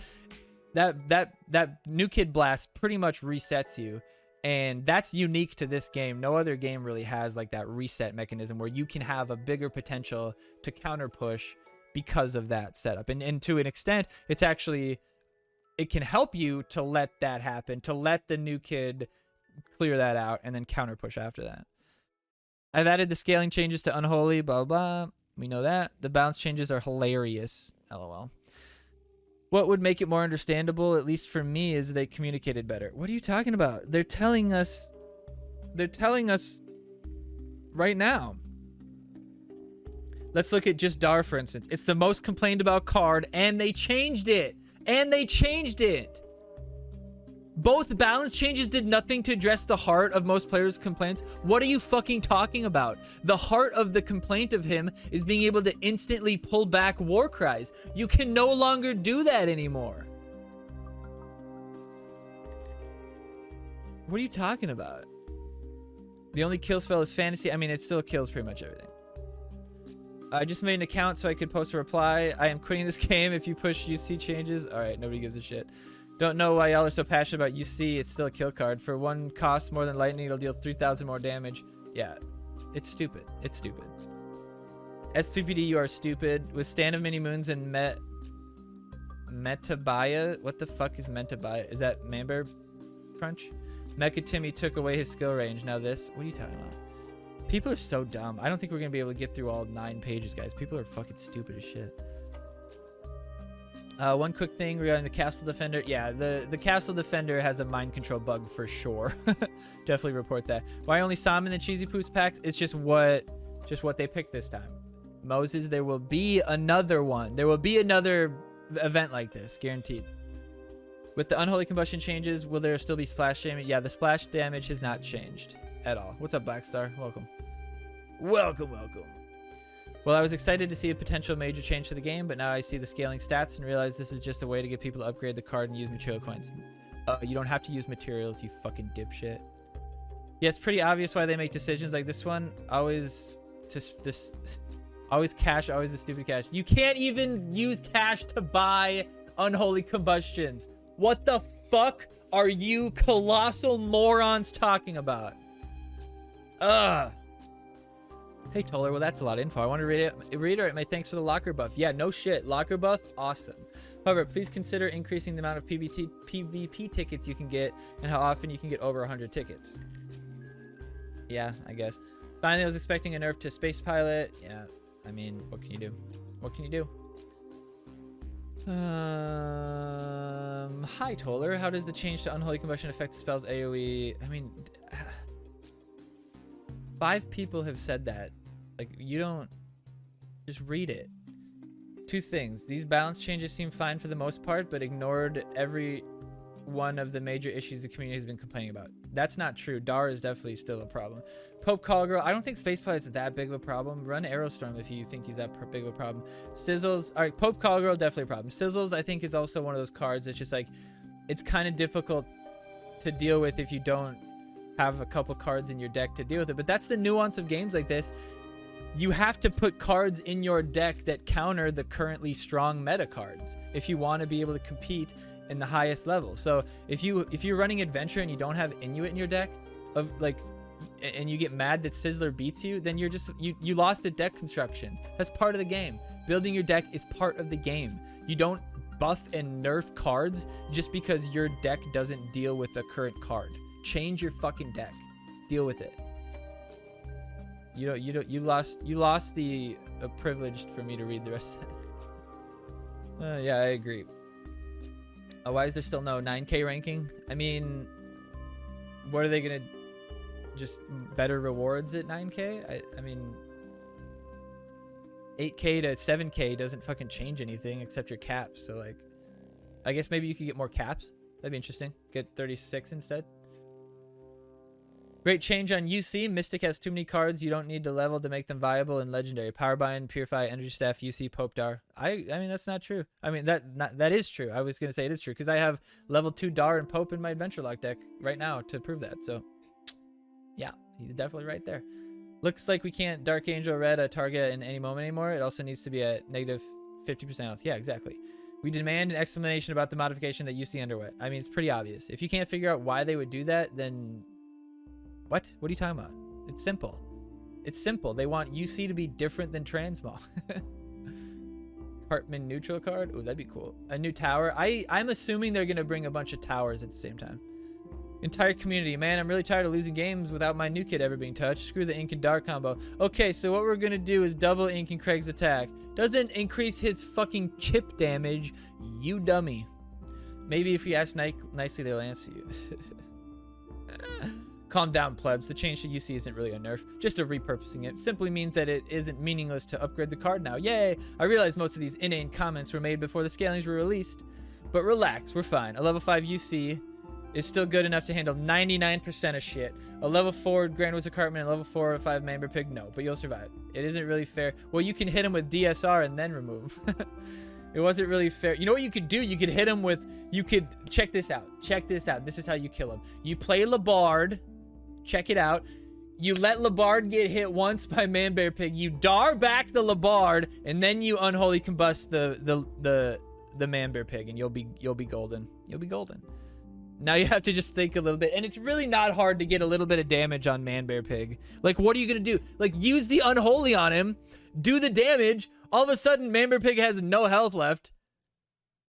That new kid blast pretty much resets you. And that's unique to this game. No other game really has like that reset mechanism where you can have a bigger potential to counter push because of that setup. And to an extent, it can help you to let that happen, to let the new kid clear that out and then counter push after that. I've added the scaling changes to Unholy, blah, blah. We know that. The bounce changes are hilarious. LOL. What would make it more understandable, at least for me, is they communicated better. What are you talking about? They're telling us right now. Let's look at just Dar, for instance. It's the most complained about card, and they changed it. Both balance changes did nothing to address the heart of most players' complaints. What are you fucking talking about? The heart of the complaint of him is being able to instantly pull back war cries. You can no longer do that anymore. What are you talking about? The only kill spell is fantasy. I mean, it still kills pretty much everything. I just made an account so I could post a reply. I am quitting this game if you push UC changes. All right, nobody gives a shit. Don't know why y'all are so passionate about UC. It's still a kill card. For one cost more than lightning, it'll deal 3,000 more damage. Yeah, it's stupid. It's stupid. SPPD, you are stupid. With Stand of Many Moons and Metabaya. What the fuck is Metabaya? Is that Manbear Crunch? Mecha Timmy took away his skill range. Now this. What are you talking about? People are so dumb. I don't think we're going to be able to get through all 9 pages, guys. People are fucking stupid as shit. One quick thing regarding the Castle Defender. Yeah, the Castle Defender has a mind control bug for sure. Definitely report that. Why only Sam in the Cheesy Poof packs? It's just what they picked this time. Moses, there will be another one. There will be another event like this, guaranteed. With the Unholy Combustion changes, will there still be splash damage? Yeah, the splash damage has not changed at all. What's up, Blackstar? Welcome. Welcome. Well, I was excited to see a potential major change to the game, but now I see the scaling stats and realize this is just a way to get people to upgrade the card and use material coins. You don't have to use materials, you fucking dipshit. Yeah, it's pretty obvious why they make decisions like this one. Always cash, always a stupid cash. You can't even use cash to buy Unholy Combustions. What the fuck are you colossal morons talking about? Ugh. Hey, Toller, well, that's a lot of info. I want to reiterate my thanks for the locker buff. Yeah, no shit. Locker buff, awesome. However, please consider increasing the amount of PvP tickets you can get and how often you can get over 100 tickets. Yeah, I guess. Finally, I was expecting a nerf to Space Pilot. Yeah, I mean, what can you do? What can you do? Hi, Toller. How does the change to Unholy Combustion affect the spell's AoE? I mean, 5 people have said that. Like, you don't just read it. 2 things. These balance changes seem fine for the most part, but ignored every one of the major issues the community has been complaining about. That's not true. Dar is definitely still a problem. Pope Call Girl, I don't think Space Pilot's that big of a problem. Run Aerostorm if you think he's that big of a problem. Sizzles, all right, Pope Call Girl, definitely a problem. Sizzles, I think, is also one of those cards that's just like, it's kind of difficult to deal with if you don't have a couple cards in your deck to deal with it. But that's the nuance of games like this. You have to put cards in your deck that counter the currently strong meta cards if you want to be able to compete in the highest level. So if you're running Adventure and you don't have Inuit in your deck, and you get mad that Sizzler beats you, then you're just you lost at deck construction. That's part of the game. Building your deck is part of the game. You don't buff and nerf cards just because your deck doesn't deal with the current card. Change your fucking deck. Deal with it. You lost the privilege for me to read the rest of it. Yeah, I agree. Why is there still no 9K ranking? I mean, what are they gonna just better rewards at 9K? I mean, 8K to 7K doesn't fucking change anything except your caps. So like, I guess maybe you could get more caps. That'd be interesting. Get 36 instead. Great change on UC. Mystic has too many cards you don't need to level to make them viable in Legendary. Powerbind, Purify, Energy Staff, UC, Pope Dar. I mean, that's not true. I mean, that is true. I was going to say it is true because I have level 2 Dar and Pope in my Adventure Lock deck right now to prove that. So, yeah, he's definitely right there. Looks like we can't Dark Angel Red a target in any moment anymore. It also needs to be at negative 50% health. Yeah, exactly. We demand an explanation about the modification that UC underwent. I mean, it's pretty obvious. If you can't figure out why they would do that, then... What? What are you talking about? It's simple. It's simple. They want UC to be different than Transmog. Cartman neutral card? Oh, that'd be cool. A new tower. I'm assuming they're going to bring a bunch of towers at the same time. Entire community. Man, I'm really tired of losing games without my new kid ever being touched. Screw the Ink and Dark combo. Okay, so what we're going to do is double Ink and Craig's attack. Doesn't increase his fucking chip damage, you dummy. Maybe if you ask nicely, they'll answer you. Calm down, plebs. The change to UC isn't really a nerf, just a repurposing it. Simply means that it isn't meaningless to upgrade the card now. Yay! I realize most of these inane comments were made before the scalings were released, but relax, we're fine. A level 5 UC is still good enough to handle 99% of shit. A level 4 Grand Wizard Cartman and level 4 or 5 Manber Pig, no, but you'll survive. It isn't really fair. Well, you can hit him with DSR and then remove. It wasn't really fair. You know what you could do? You could hit him with, you could, check this out. Check this out. This is how you kill him. You play Labard. Check it out. You let Labard get hit once by Manbear Pig. You dar back the Labard, and then you unholy combust the Manbear Pig, and you'll be golden. You'll be golden. Now you have to just think a little bit, and it's really not hard to get a little bit of damage on Manbear Pig. Like, what are you gonna do? Like, use the unholy on him, do the damage. All of a sudden, Manbear Pig has no health left.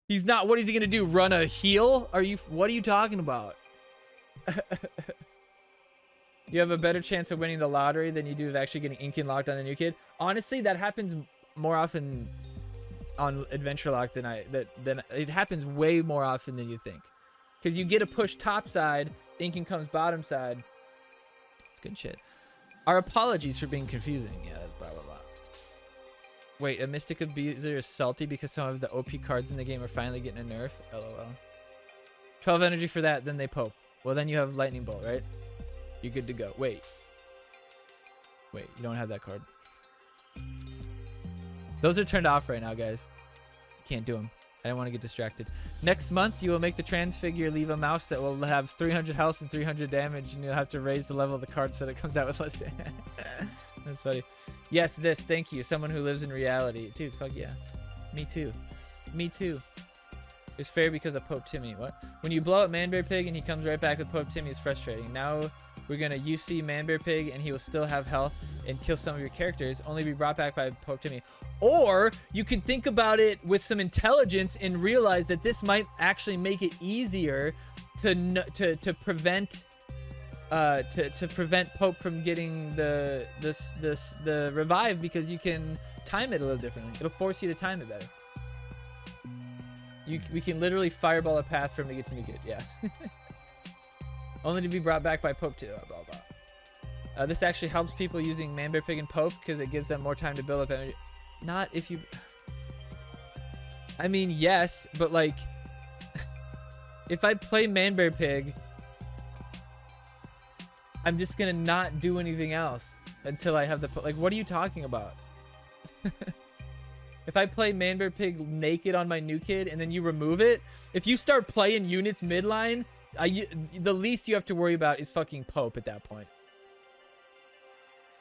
He's not. What is he gonna do? Run a heal? What are you talking about? You have a better chance of winning the lottery than you do of actually getting ink and locked on a new kid. Honestly, that happens more often on Adventure Lock than it happens way more often than you think. Because you get a push top side, inking comes bottom side. It's good shit. Our apologies for being confusing. Yeah, blah blah blah. Wait, a Mystic Abuser is salty because some of the OP cards in the game are finally getting a nerf. LOL. 12 energy for that, then they Pope. Well, then you have Lightning Bolt, right? You're good to go. Wait, you don't have that card. Those are turned off right now, guys. You can't do them. I don't want to get distracted. Next month, you will make the transfigure leave a mouse that will have 300 health and 300 damage, and you'll have to raise the level of the card so that it comes out with less damage. That's funny. Yes, this. Thank you. Someone who lives in reality. Dude, fuck yeah. Me too. Me too. It's fair because of Pope Timmy. What? When you blow up Manbear Pig and he comes right back with Pope Timmy, it's frustrating. Now we're going to UC Manbear Pig and he will still have health and kill some of your characters, only be brought back by Pope Timmy. Or you could think about it with some intelligence and realize that this might actually make it easier to prevent Pope from getting the revive, because you can time it a little differently. It'll force you to time it better. We can literally fireball a path for him to get to new kid. Yeah. Only to be brought back by Pope too. Blah, blah. This actually helps people using Manbear Pig and Pope because it gives them more time to build up energy. Not if you... I mean, yes, but like... if I play Manbear Pig, I'm just gonna not do anything else until I have the... Like, what are you talking about? If I play Manbear Pig naked on my new kid and then you remove it, if you start playing units midline, the least you have to worry about is fucking Pope at that point.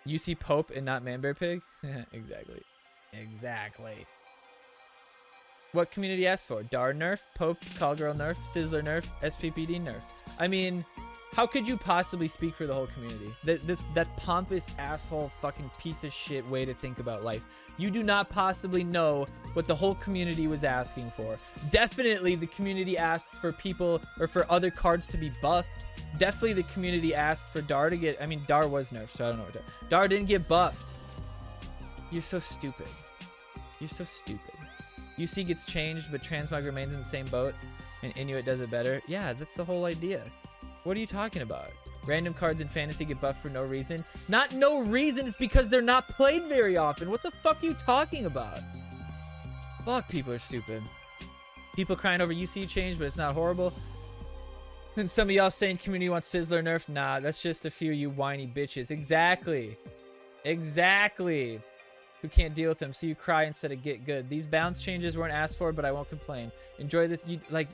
You see Pope and not Manbear Pig? Exactly. Exactly. What community asked for? Dar nerf, Pope, Callgirl nerf, Sizzler nerf, SPPD nerf. I mean, how could you possibly speak for the whole community? That pompous asshole fucking piece of shit way to think about life. You do not possibly know what the whole community was asking for. Definitely the community asks for people or for other cards to be buffed. Definitely the community asked for Dar to get, I mean, Dar was nerfed, so I don't know what Dar didn't get buffed. You're so stupid. You're so stupid. UC gets changed, but Transmog remains in the same boat, and Inuit does it better. Yeah, that's the whole idea. What are you talking about? Random cards in fantasy get buffed for no reason. Not no reason, it's because they're not played very often. What the fuck are you talking about? Fuck, people are stupid. People crying over UC change, but it's not horrible. And some of y'all saying community wants Sizzler nerfed. Nah, that's just a few of you whiny bitches. Exactly. Exactly. Who can't deal with them, so you cry instead of get good. These bounce changes weren't asked for, but I won't complain. Enjoy this.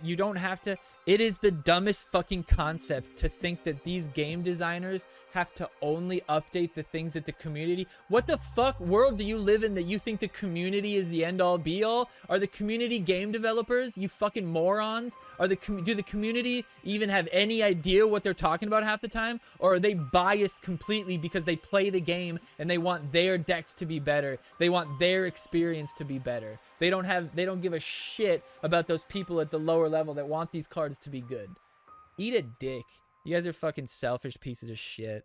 You don't have to. It is the dumbest fucking concept to think that these game designers have to only update the things that the community. What the fuck world do you live in that you think the community is the end all be all? Are the community game developers, you fucking morons? Do the community even have any idea what they're talking about half the time? Or are they biased completely because they play the game and they want their decks to be better? They want their experience to be better. They don't give a shit about those people at the lower level that want these cards to be good. Eat a dick. You guys are fucking selfish pieces of shit.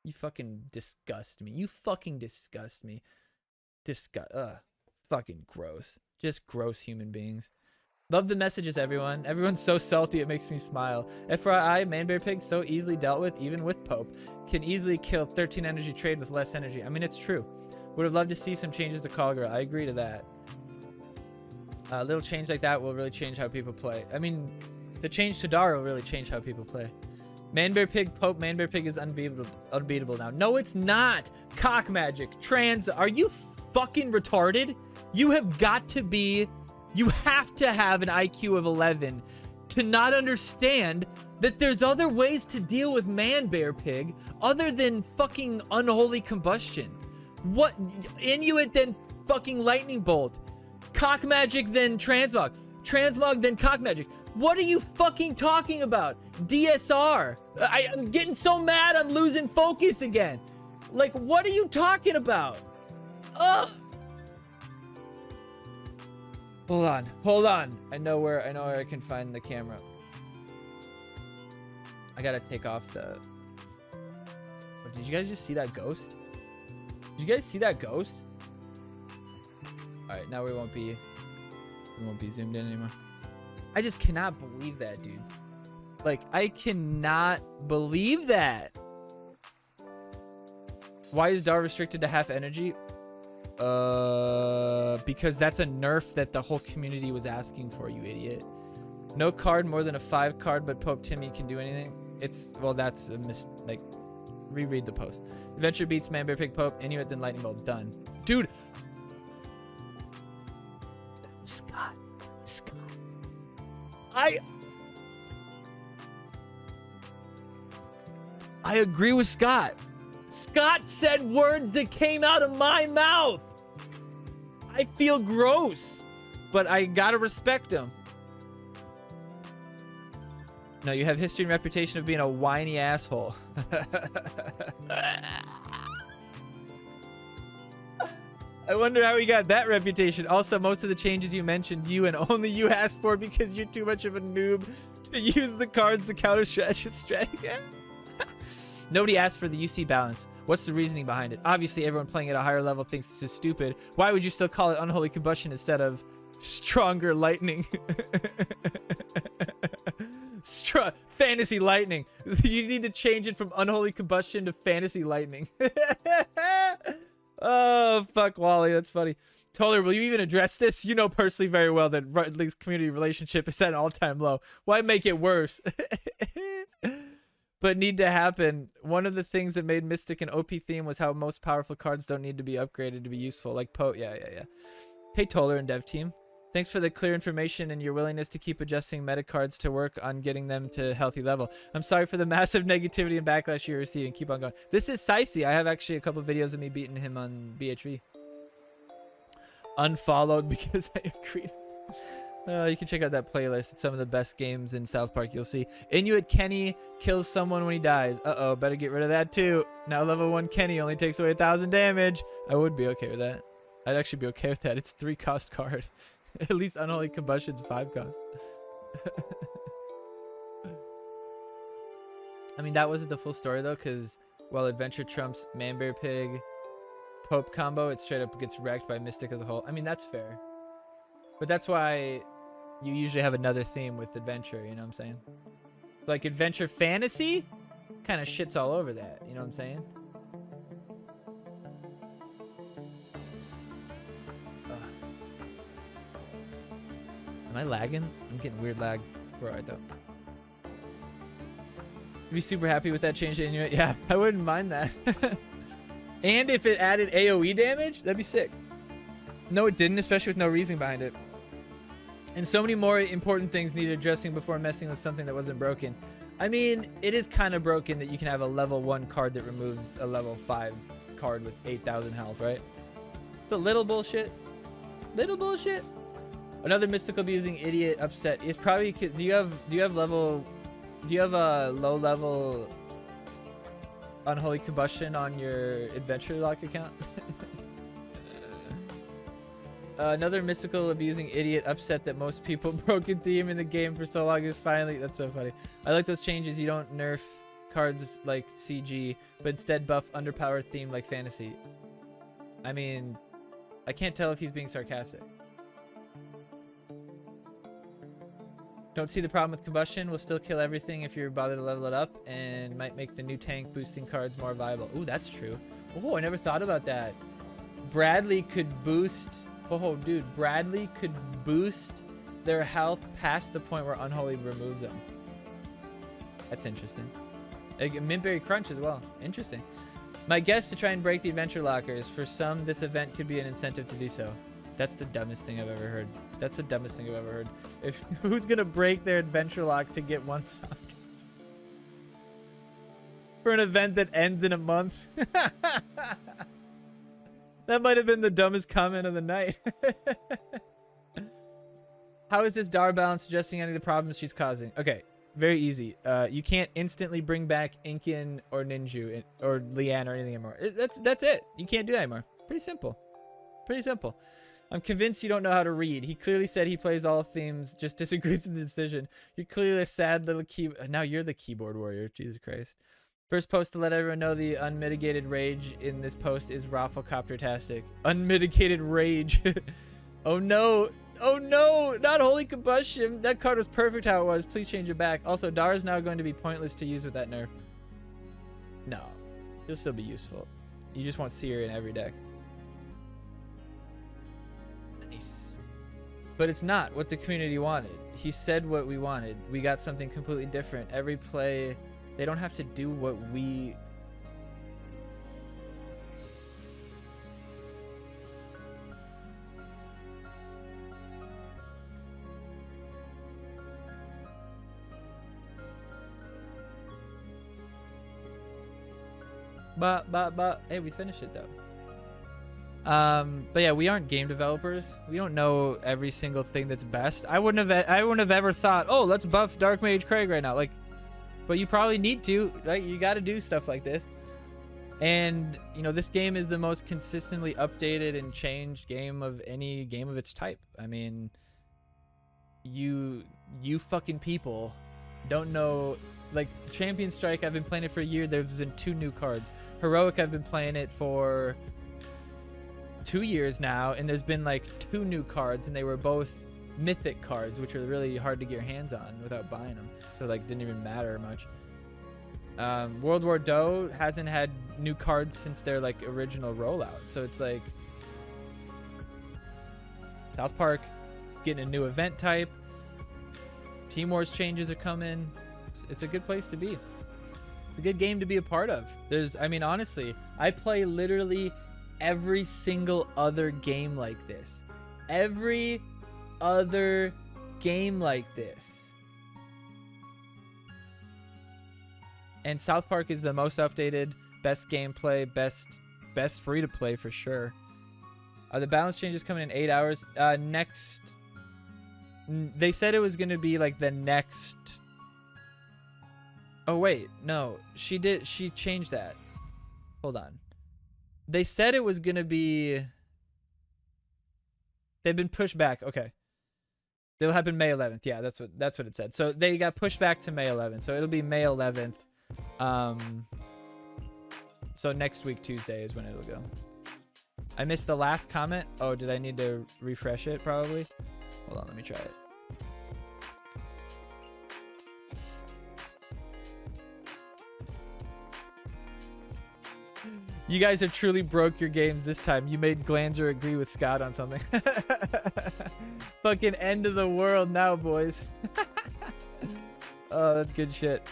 You fucking disgust me. You fucking disgust me. Fucking gross. Just gross human beings. Love the messages, everyone. Everyone's so salty, it makes me smile. FYI, Manbear Pig so easily dealt with, even with Pope. Can easily kill 13 energy trade with less energy. I mean, it's true. Would have loved to see some changes to Kagura. I agree to that. A little change like that will really change how people play. I mean, the change to Dar will really change how people play. Manbear Pig, Pope, Manbear Pig is unbeatable now. No, it's not. Cock magic, trans. Are you fucking retarded? You have got to be, you have to have an IQ of 11 to not understand that there's other ways to deal with Manbear Pig other than fucking unholy combustion. What? Inuit, then fucking lightning bolt. Cock magic, then transmog. Transmog, then cock magic. What are you fucking talking about? DSR. I'm getting so mad I'm losing focus again. Like, what are you talking about? Ugh. Hold on. I know where I can find the camera. I gotta take off the. Oh, did you guys just see that ghost? Did you guys see that ghost? All right, now we won't be zoomed in anymore. I just cannot believe that, dude. Like, I cannot believe that. Why is Dar restricted to half energy? Because that's a nerf that the whole community was asking for, you idiot. No card more than a 5 card, but Pope Timmy can do anything. It's, well, that's a like, reread the post. Adventure beats Manbear Pig Pope, Inuit, then Lightning Bolt. Done. Dude. Scott. I agree with Scott. Scott said words that came out of my mouth. I feel gross, but I gotta respect him. No, you have history and reputation of being a whiny asshole. I wonder how he got that reputation. Also, most of the changes you mentioned, you and only you asked for because you're too much of a noob to use the cards to counter strategy. Nobody asked for the UC balance. What's the reasoning behind it? Obviously, everyone playing at a higher level thinks this is stupid. Why would you still call it unholy combustion instead of stronger lightning? Fantasy lightning. You need to change it from unholy combustion to fantasy lightning. Oh, fuck, Wally. That's funny. Toller, will you even address this? You know personally very well that Rocket League's community relationship is at an all-time low. Why make it worse? But need to happen. One of the things that made Mystic an OP theme was how most powerful cards don't need to be upgraded to be useful. Like Yeah. Hey, Toller and dev team. Thanks for the clear information and your willingness to keep adjusting meta cards to work on getting them to a healthy level. I'm sorry for the massive negativity and backlash you're receiving. Keep on going. This is Sicey. I have actually a couple videos of me beating him on BHV. Unfollowed because I agreed. You can check out that playlist. It's some of the best games in South Park you'll see. Inuit Kenny kills someone when he dies. Uh-oh, better get rid of that too. Now level 1 Kenny only takes away 1,000 damage. I would be okay with that. I'd actually be okay with that. It's 3 cost card. At least Unholy Combustion's 5 cost. I mean, that wasn't the full story though, because while Adventure trumps Manbear Pig Pope combo, it straight up gets wrecked by Mystic as a whole. I mean, that's fair. But that's why you usually have another theme with Adventure, you know what I'm saying? Like Adventure Fantasy kind of shits all over that, you know what I'm saying? Am I lagging? I'm getting weird lag. We're alright though. I'd be super happy with that change to Inuit. Yeah, I wouldn't mind that. And if it added AoE damage, that'd be sick. No, it didn't, especially with no reasoning behind it. And so many more important things needed addressing before messing with something that wasn't broken. I mean, it is kind of broken that you can have a level 1 card that removes a level 5 card with 8,000 health, right? It's a little bullshit. Little bullshit. Another mystical abusing idiot upset is probably. Do you have a low level unholy combustion on your adventure lock account? Another mystical abusing idiot upset that most people broken theme in the game for so long is finally. That's so funny. I like those changes. You don't nerf cards like CG, but instead buff underpowered theme like fantasy. I mean, I can't tell if he's being sarcastic. Don't see the problem with combustion. Will still kill everything if you're bothered to level it up, and might make the new tank boosting cards more viable. Ooh, that's true. Oh, I never thought about that. Bradley could boost. Oh, dude, Bradley could boost their health past the point where Unholy removes them. That's interesting. Mintberry Crunch as well. Interesting. My guess to try and break the adventure lockers. For some, this event could be an incentive to do so. That's the dumbest thing I've ever heard. That's the dumbest thing I've ever heard. If who's gonna break their adventure lock to get one sock? For an event that ends in a month? That might have been the dumbest comment of the night. How is this Dar balance suggesting any of the problems she's causing? Okay, very easy. You can't instantly bring back Inkin or Ninju or Leanne or anything anymore. That's it. You can't do that anymore. Pretty simple. Pretty simple. I'm convinced you don't know how to read. He clearly said he plays all themes, just disagrees with the decision. You're clearly a sad little now you're the keyboard warrior. Jesus Christ. First post to let everyone know the unmitigated rage in this post is Rafflecopter-tastic. Unmitigated rage. Oh no. Oh no, not Holy Combustion. That card was perfect how it was. Please change it back. Also, Dar is now going to be pointless to use with that nerf. No, it'll still be useful. You just want Seer in every deck. Nice. But it's not what the community wanted. He said what we wanted. We got something completely different. Every play, they don't have to do what we... But hey, we finished it though. But yeah, we aren't game developers. We don't know every single thing that's best. I wouldn't have ever thought, oh, let's buff Dark Mage Craig right now. Like, but you probably need to. Like, you got to do stuff like this. And you know, this game is the most consistently updated and changed game of any game of its type. I mean, you fucking people don't know. Like, Champion Strike, I've been playing it for a year. There's been 2 new cards. Heroic, I've been playing it for 2 years now, and there's been like 2 new cards, and they were both mythic cards, which are really hard to get your hands on without buying them. So like, didn't even matter much. World War Doe hasn't had new cards since their like original rollout. So it's like South Park getting a new event type. Team Wars changes are coming. It's a good place to be. It's a good game to be a part of. I mean, honestly, I play literally every single other game like this. Every other game like this. And South Park is the most updated, best gameplay, best free to play for sure. Are the balance changes coming in 8 hours? Next. They said it was going to be like the next. Oh wait, no, she changed that. Hold on. They said it was gonna be. They've been pushed back. Okay. They'll happen May 11th. Yeah, that's what it said. So they got pushed back to May 11th. So it'll be May 11th. So next week, Tuesday is when it'll go. I missed the last comment. Oh, did I need to refresh it? Probably. Hold on, let me try it. You guys have truly broke your games this time. You made Glanzer agree with Scott on something. Fucking end of the world now, boys. Oh, that's good shit.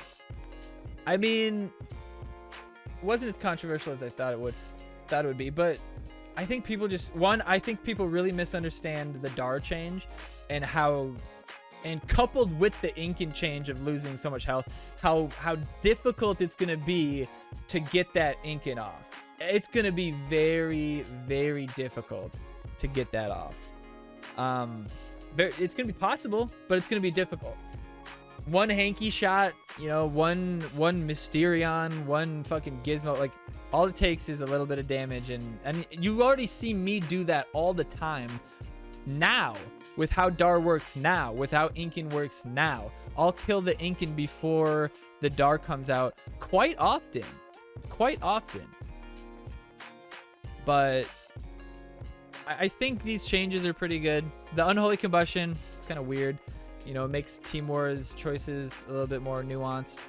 I mean, it wasn't as controversial as I thought it would be, but I think people just, I think people really misunderstand the DAR change and how, and coupled with the Incan change of losing so much health, how difficult it's going to be to get that Incan off. It's going to be very, very difficult to get that off. It's going to be possible, but it's going to be difficult. One hanky shot, you know, one Mysterion, one fucking Gizmo, like all it takes is a little bit of damage, and you already see me do that all the time now with how DAR works now, with how Incan works now. I'll kill the Incan before the DAR comes out quite often. But I think these changes are pretty good. The Unholy Combustion, it's kind of weird. You know, it makes Team Wars choices a little bit more nuanced.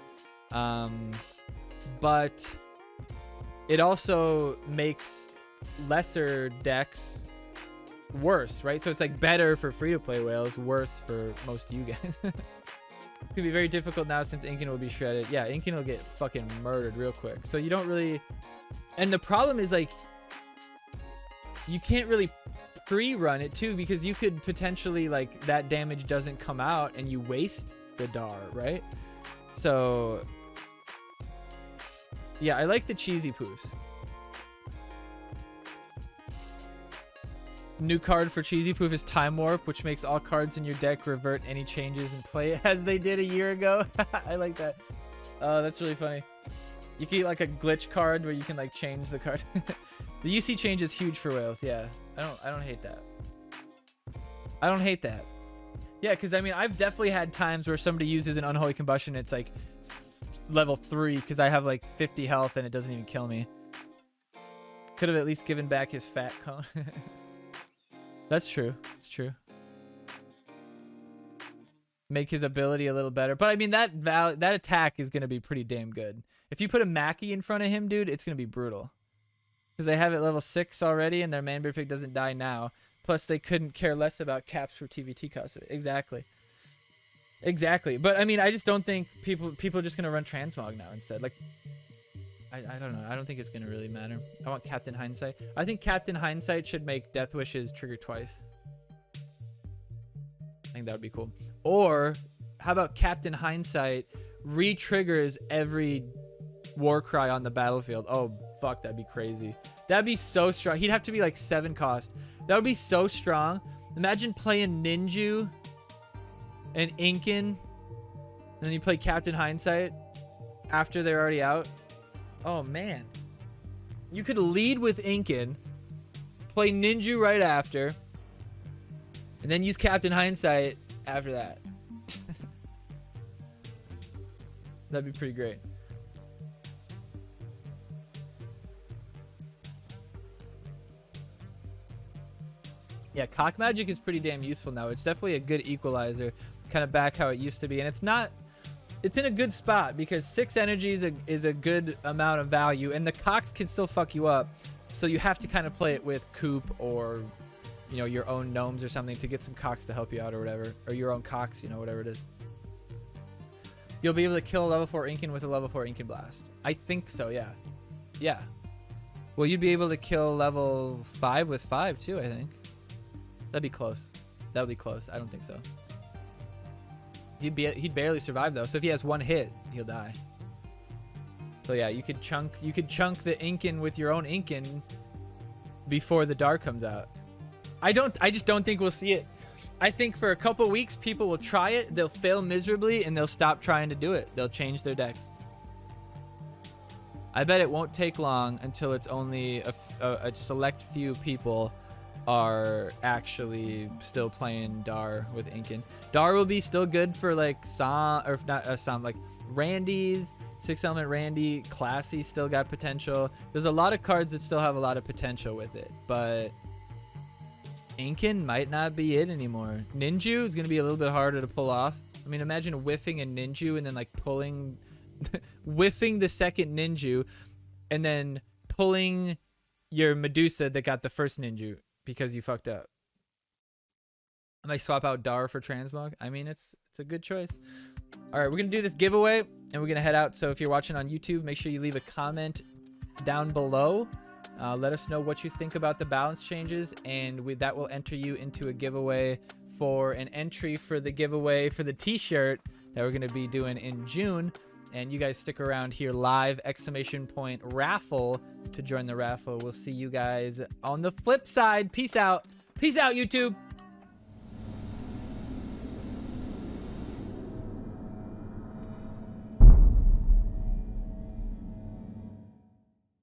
But it also makes lesser decks worse, right? So it's like better for free-to-play whales, worse for most of you guys. It's gonna be very difficult now since Incan will be shredded. Yeah, Incan will get fucking murdered real quick. So you don't really... And the problem is, like, you can't really pre-run it too, because you could potentially, like, that damage doesn't come out and you waste the DAR, right? So yeah, I like the Cheesy Poofs. New card for Cheesy Poof is Time Warp, which makes all cards in your deck revert any changes and play as they did a year ago. I like that. That's really funny. You can get like a glitch card where you can like change the card. The UC change is huge for whales. Yeah, I don't hate that. I don't hate that. Yeah, because I mean, I've definitely had times where somebody uses an Unholy Combustion. It's like level 3 because I have like 50 health and it doesn't even kill me. Could have at least given back his fat cone. That's true. It's true. Make his ability a little better. But I mean, that attack is going to be pretty damn good. If you put a Mackie in front of him, dude, it's going to be brutal. Because they have it level 6 already and their Manbear Pig doesn't die now. Plus, they couldn't care less about caps for TVT costs. Exactly. Exactly. But I mean, I just don't think people are just going to run Transmog now instead. Like, I don't know. I don't think it's going to really matter. I want Captain Hindsight. I think Captain Hindsight should make Death Wishes trigger twice. I think that would be cool. Or how about Captain Hindsight re-triggers every war cry on the battlefield? Oh, fuck, that'd be crazy. That'd be so strong. He'd have to be like 7 cost. That would be so strong. Imagine playing Ninju and Incan, and then you play Captain Hindsight after they're already out. Oh, man. You could lead with Incan, play Ninju right after, and then use Captain Hindsight after that. That'd be pretty great. Yeah, Cock Magic is pretty damn useful now. It's definitely a good equalizer, kind of back how it used to be. And it's in a good spot because 6 energy is a good amount of value, and the Cocks can still fuck you up. So you have to kind of play it with Coop or, you know, your own Gnomes or something to get some Cocks to help you out or whatever. Or your own Cocks, you know, whatever it is. You'll be able to kill a level 4 Incan with a level 4 Incan Blast. I think so, yeah. Yeah. Well, you'd be able to kill level 5 with 5 too, I think. That'd be close. That would be close. I don't think so. He'd barely survive though. So if he has 1 hit, he'll die. So yeah, you could chunk the Incan with your own Incan before the Dark comes out. I just don't think we'll see it. I think for a couple weeks people will try it, they'll fail miserably, and they'll stop trying to do it. They'll change their decks. I bet it won't take long until it's only a select few people are actually still playing Dar with Inkin. Dar will be still good for like some, or not some, like Randy's, 6 element Randy, Classy still got potential. There's a lot of cards that still have a lot of potential with it, but Inkin might not be it anymore. Ninju is going to be a little bit harder to pull off. I mean, imagine whiffing a Ninju and then like pulling, whiffing the second Ninju and then pulling your Medusa that got the first Ninju because you fucked up. I might swap out Dar for Transmog. I mean, it's a good choice. All right, we're going to do this giveaway and we're going to head out. So if you're watching on YouTube, make sure you leave a comment down below. Let us know what you think about the balance changes, and that will enter you into a giveaway for an entry for the giveaway for the t-shirt that we're going to be doing in June. And you guys stick around here live, ! Raffle to join the raffle. We'll see you guys on the flip side. Peace out. Peace out, YouTube.